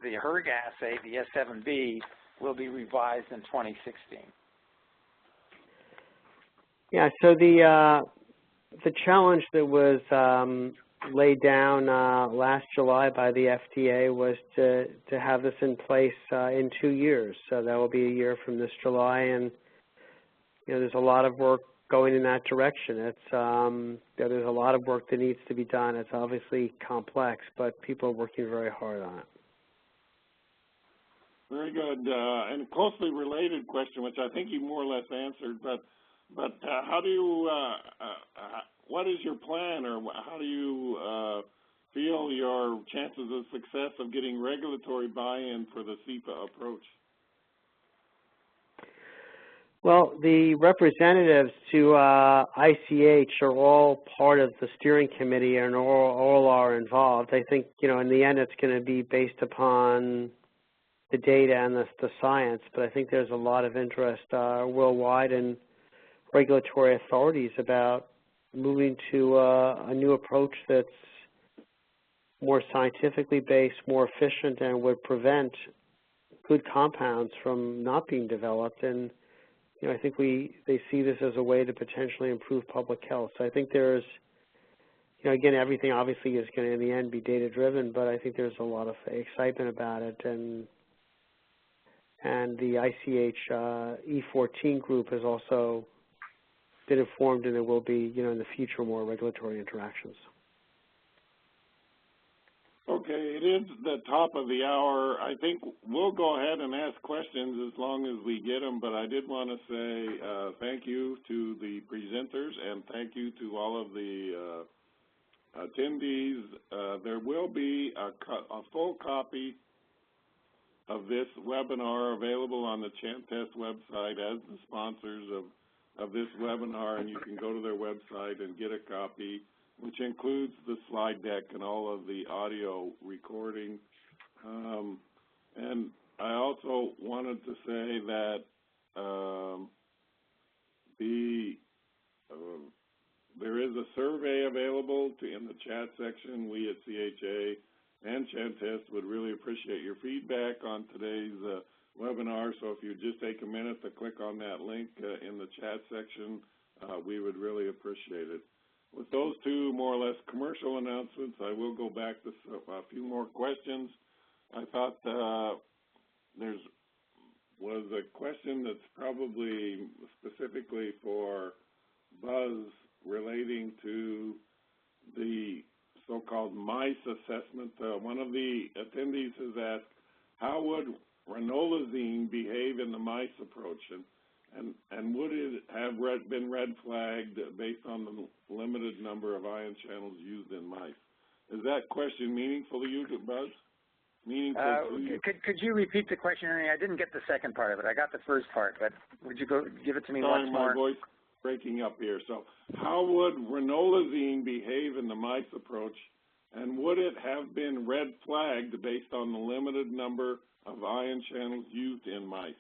HERG assay, the S7B, will be revised in 2016. Yeah, so the challenge that was laid down last July by the FDA was to have this in place in 2 years. So that will be a year from this July, and you know, there's a lot of work going in that direction. It's there's a lot of work that needs to be done. It's obviously complex, but people are working very hard on it. Very good. And a closely related question, which I think you more or less answered, but how do you, what is your plan, or how do you feel your chances of success of getting regulatory buy-in for the CiPA approach? Well, the representatives to ICH are all part of the steering committee and all are involved. I think, you know, in the end it's going to be based upon the data and the science, but I think there's a lot of interest worldwide in regulatory authorities about moving to a new approach that's more scientifically based, more efficient, and would prevent good compounds from not being developed. And you know, I think they see this as a way to potentially improve public health. So I think there's, you know, again, everything obviously is going to in the end be data driven, but I think there's a lot of excitement about it. And the ICH E14 group has also been informed, and there will be, you know, in the future more regulatory interactions. Okay, it is the top of the hour. I think we'll go ahead and ask questions as long as we get them, but I did want to say thank you to the presenters and thank you to all of the attendees. There will be a full copy of this webinar available on the Chantest website as the sponsors of this webinar, and you can go to their website and get a copy, which includes the slide deck and all of the audio recording. And I also wanted to say that a survey available in the chat section. We at CHA and Chantest would really appreciate your feedback on today's webinar. So if you just take a minute to click on that link in the chat section, we would really appreciate it. With those two more or less commercial announcements, I will go back to a few more questions. I thought there was a question that's probably specifically for Buzz relating to the so-called mice assessment. One of the attendees has asked, how would ranolazine behave in the mice approach? And would it have been red flagged based on the limited number of ion channels used in mice? Is that question meaningful to you, Buzz? Meaningful to you? Could you repeat the question? I didn't get the second part of it. I got the first part, but would you give it to me once more? My voice is breaking up here. So how would ranolazine behave in the mice approach, and would it have been red flagged based on the limited number of ion channels used in mice?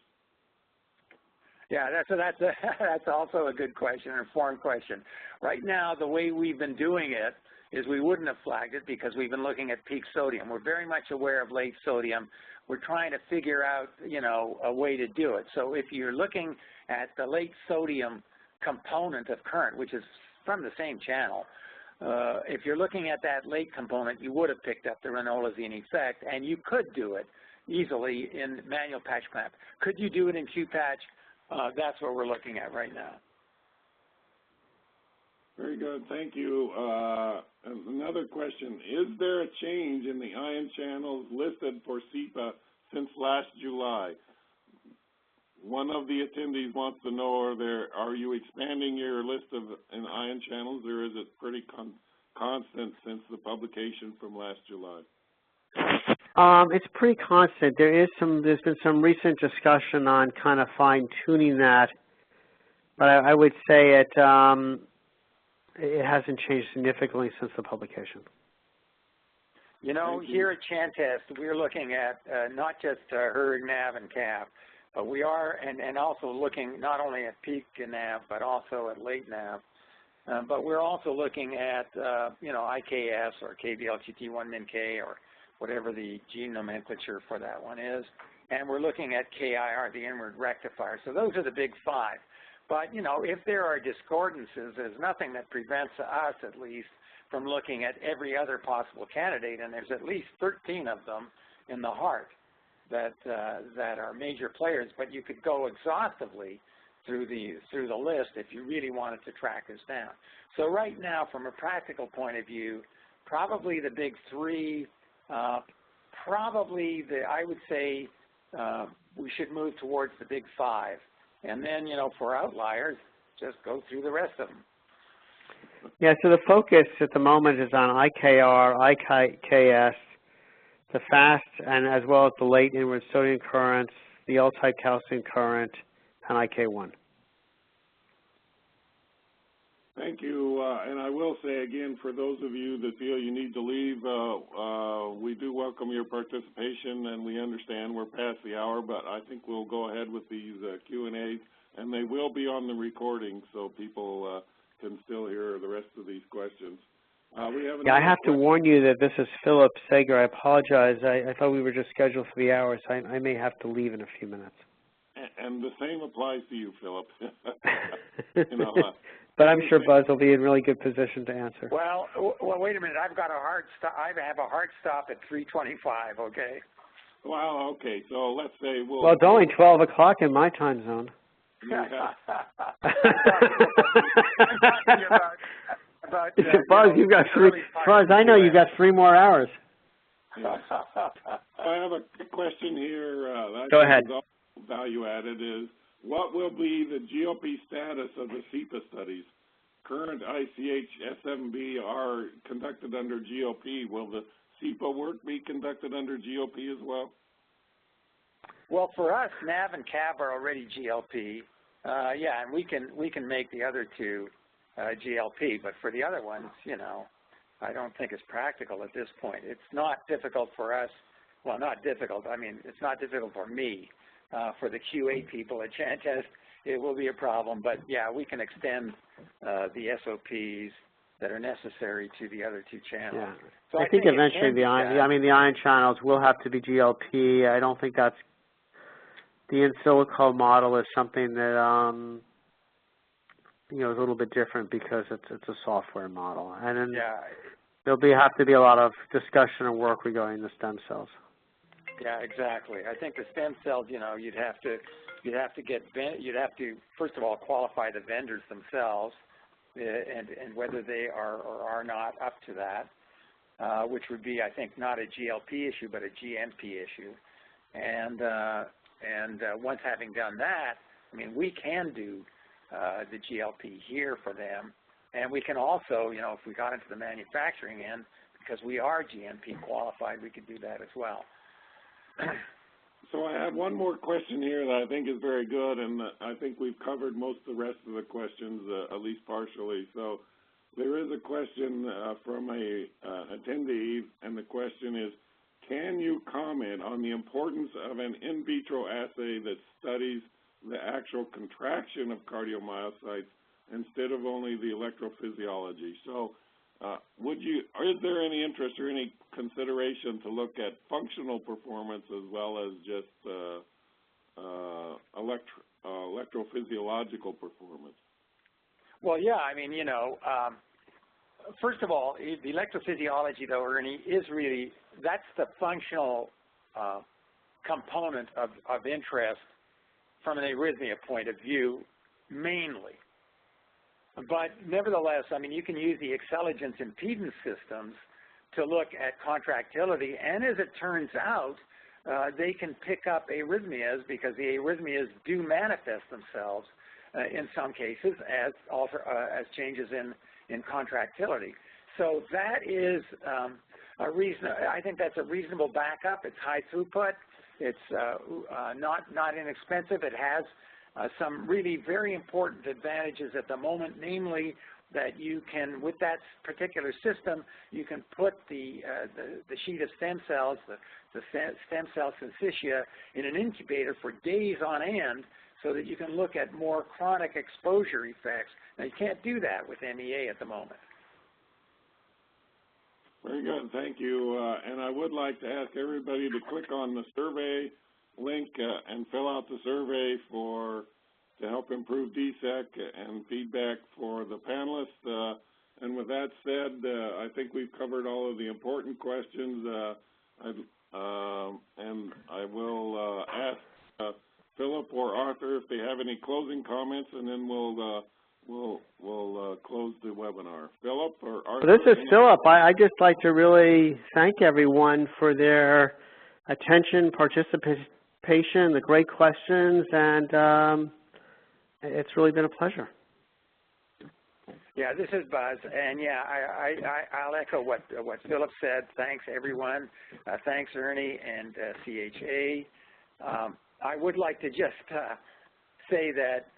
Yeah, that's also a good question, an informed question. Right now, the way we've been doing it is we wouldn't have flagged it because we've been looking at peak sodium. We're very much aware of late sodium. We're trying to figure out, a way to do it. So if you're looking at the late sodium component of current, which is from the same channel, if you're looking at that late component, you would have picked up the ranolazine effect, and you could do it easily in manual patch clamp. Could you do it in Q-patch? That's what we're looking at right now. Very good. Thank you. Another question. Is there a change in the ion channels listed for CiPA since last July? One of the attendees wants to know, are you expanding your list of ion channels, or is it pretty constant since the publication from last July? It's pretty constant. There's been some recent discussion on kind of fine-tuning that, but I would say it hasn't changed significantly since the publication. Here at Chantest, we're looking at not just HERG, NAV, and CAV, but we are, and also looking not only at peak NAV, but also at late NAV. But we're also looking at, IKS or KBLGT1-MIN-K or whatever the gene nomenclature for that one is. And we're looking at KIR, the inward rectifier. So those are the big five. But, if there are discordances, there's nothing that prevents us, at least, from looking at every other possible candidate, and there's at least 13 of them in the heart that are major players. But you could go exhaustively through the list if you really wanted to track this down. So right now, from a practical point of view, probably the big three, I would say we should move towards the big five. And then, for outliers, just go through the rest of them. Yeah, so the focus at the moment is on IKR, IKS, the fast, and as well as the late inward sodium currents, the L-type calcium current, and IK1. Thank you. And I will say again, for those of you that feel you need to leave, we do welcome your participation, and we understand we're past the hour, but I think we'll go ahead with these Q&As, and they will be on the recording so people can still hear the rest of these questions. I have to warn you that this is Philip Sager. I apologize. I thought we were just scheduled for the hour, so I may have to leave in a few minutes. And the same applies to you, Philip. But I'm sure Buzz will be in really good position to answer. Well, wait a minute. I have a hard stop at 3:25. Okay. Well, okay. So let's say we'll. Well, it's only 12 o'clock in my time zone. Buzz, you got three. Buzz, I know you got 3 more hours. Yes. I have a question here. Go ahead. Value added is, what will be the GLP status of the CiPA studies? Current ICH SMB are conducted under GLP. Will the CiPA work be conducted under GLP as well? Well, for us, NAV and CAV are already GLP. Yeah, and we can make the other two GLP. But for the other ones, I don't think it's practical at this point. It's not difficult for us. Well, not difficult. I mean, it's not difficult for me. For the QA people at Chantest, it will be a problem. But, yeah, we can extend the SOPs that are necessary to the other two channels. Yeah. So I think eventually the ion channels will have to be GLP. I don't think that's the in silico model is something that is a little bit different because it's a software model, and then there'll have to be a lot of discussion and work regarding the stem cells. Yeah, exactly. I think the stem cells, you'd have to first of all qualify the vendors themselves, and whether they are or are not up to that, which would be, I think, not a GLP issue but a GMP issue. And once having done that, I mean, we can do the GLP here for them, and we can also, if we got into the manufacturing end, because we are GMP qualified, we could do that as well. So I have one more question here that I think is very good, and I think we've covered most of the rest of the questions, at least partially. So there is a question from a attendee, and the question is, can you comment on the importance of an in vitro assay that studies the actual contraction of cardiomyocytes instead of only the electrophysiology? So is there any interest or any consideration to look at functional performance as well as just electrophysiological performance? Well, yeah, I mean, first of all, the electrophysiology, though, Ernie, is really, that's the functional component of interest from an arrhythmia point of view, mainly. But nevertheless, I mean, you can use the Excelligence impedance systems to look at contractility, and as it turns out, they can pick up arrhythmias because the arrhythmias do manifest themselves in some cases as changes in contractility. So that is I think that's a reasonable backup. It's high throughput. It's not inexpensive. It has some really very important advantages at the moment, namely that you can, with that particular system, you can put the sheet of stem cells, the stem cell syncytia, in an incubator for days on end so that you can look at more chronic exposure effects. Now, you can't do that with MEA at the moment. Very good. Thank you. And I would like to ask everybody to click on the survey link and fill out the survey to help improve DSEC and feedback for the panelists. And with that said, I think we've covered all of the important questions. And I will ask Philip or Arthur if they have any closing comments, and then we'll close the webinar. Philip or Arthur? Well, this is Philip. I'd just like to really thank everyone for their attention, participation, the great questions, and it's really been a pleasure. Yeah, this is Buzz, and yeah, I'll echo what Philip said. Thanks, everyone. Thanks, Ernie and CHA. I would like to just say that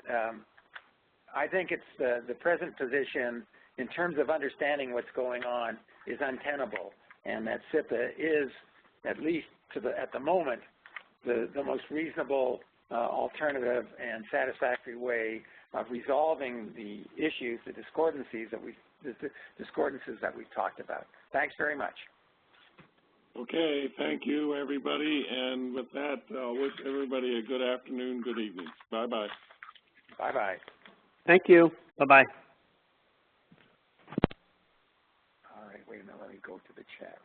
I think it's the present position in terms of understanding what's going on is untenable, and that CiPA is, at least at the moment, the most reasonable alternative and satisfactory way of resolving the issues, the discordances that we've talked about. Thanks very much. Okay, thank you, everybody. And with that, I'll wish everybody a good afternoon, good evening. Bye-bye. Bye-bye. Thank you. Bye-bye. All right, wait a minute. Let me go to the chat.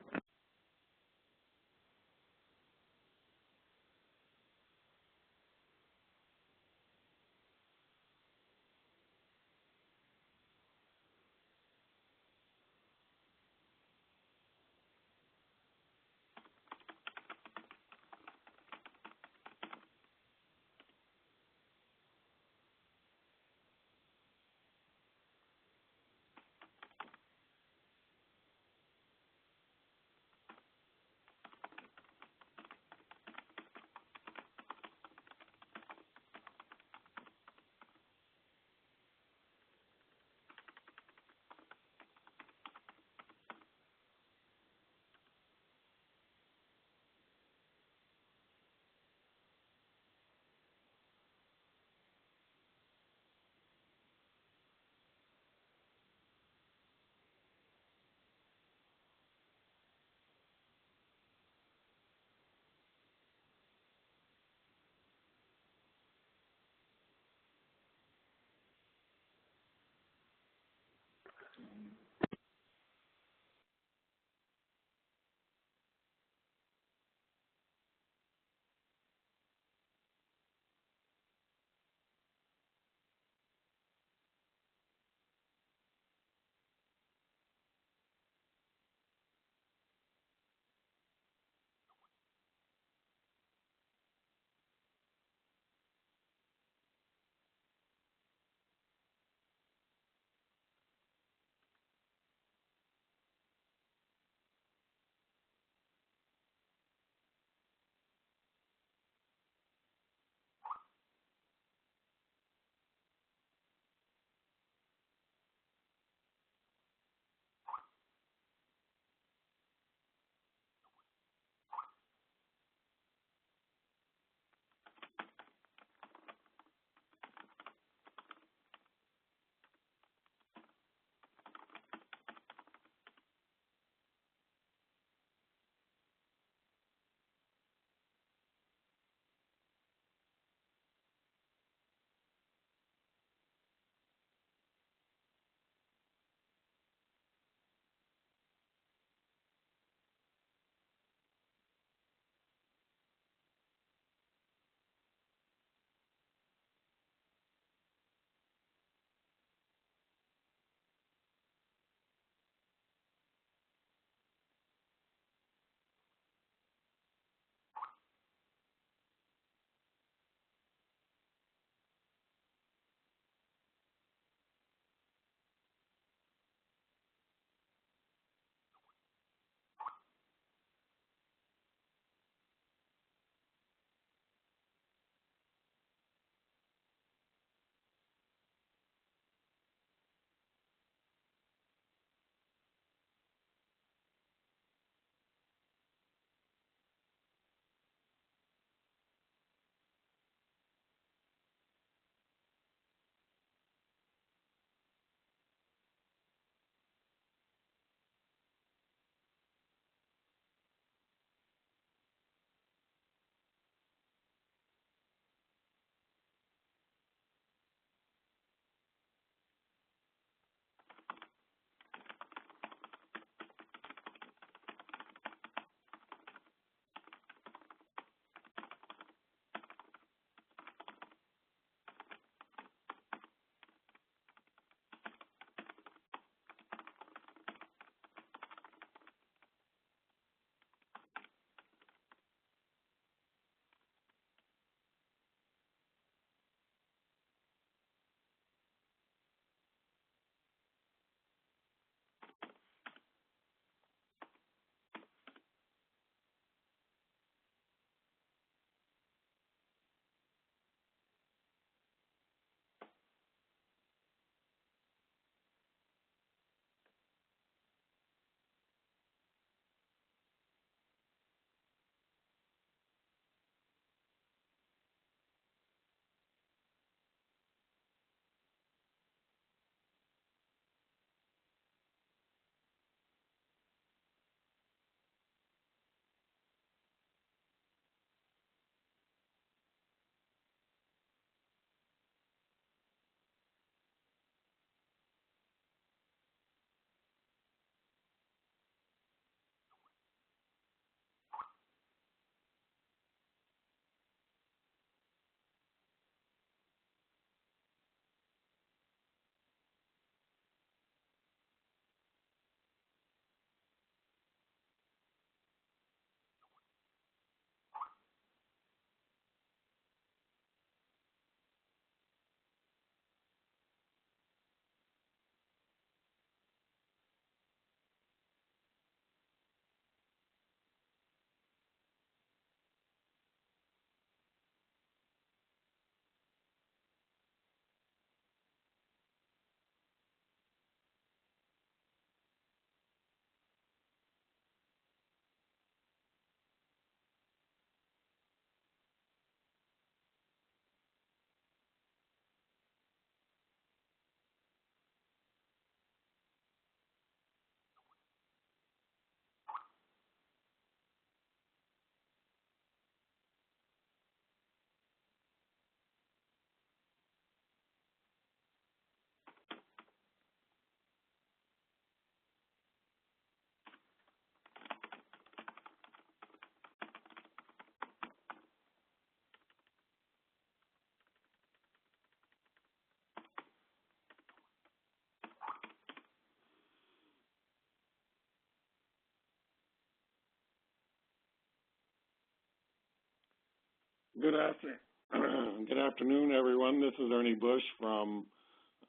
Good afternoon, everyone. This is Ernie Bush from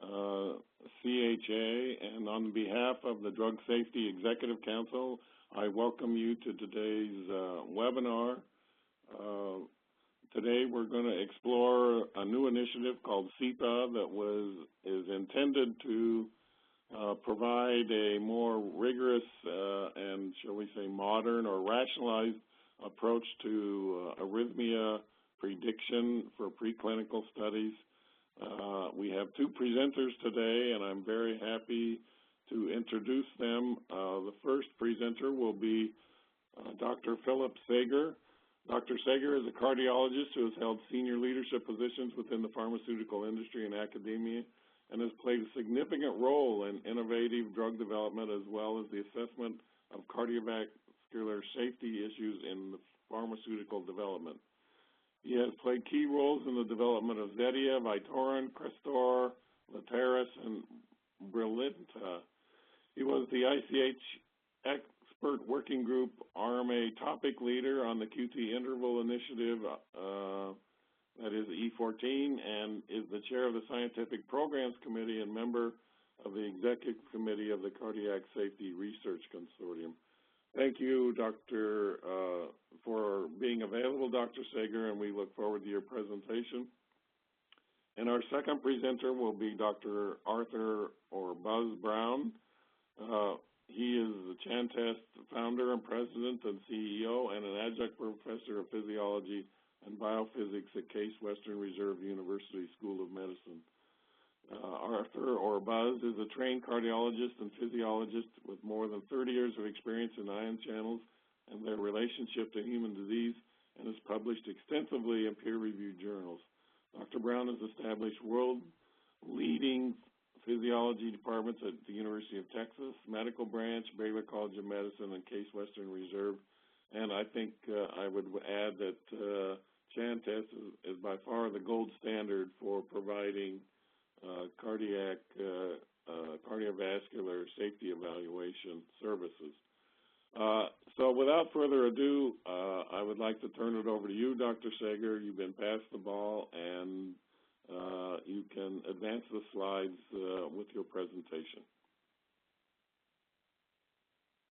CHA, and on behalf of the Drug Safety Executive Council, I welcome you to today's webinar. Today we're going to explore a new initiative called CiPA that is intended to provide a more rigorous and, shall we say, modern or rationalized approach to arrhythmia prediction for preclinical studies. We have two presenters today, and I'm very happy to introduce them. The first presenter will be Dr. Philip Sager. Dr. Sager is a cardiologist who has held senior leadership positions within the pharmaceutical industry and academia and has played a significant role in innovative drug development as well as the assessment of cardiovascular safety issues in the pharmaceutical development. He has played key roles in the development of Zetia, Vytorin, Crestor, Letairis, and Brilinta. He was the ICH Expert Working Group RMA topic leader on the QT Interval Initiative, that is E14, and is the chair of the Scientific Programs Committee and member of the Executive Committee of the Cardiac Safety Research Consortium. Thank you, Doctor, for being available, Dr. Sager, and we look forward to your presentation. And our second presenter will be Dr. Arthur or Buzz Brown. He is the Chantest founder and president and CEO and an adjunct professor of physiology and biophysics at Case Western Reserve University School of Medicine. Arthur or Buzz is a trained cardiologist and physiologist with more than 30 years of experience in ion channels and their relationship to human disease, and has published extensively in peer-reviewed journals. Dr. Brown has established world-leading physiology departments at the University of Texas, Medical Branch, Baylor College of Medicine, and Case Western Reserve. And I think I would add that Chantest is by far the gold standard for providing cardiovascular safety evaluation services. So without further ado, I would like to turn it over to you, Dr. Sager. You've been passed the ball, and you can advance the slides with your presentation.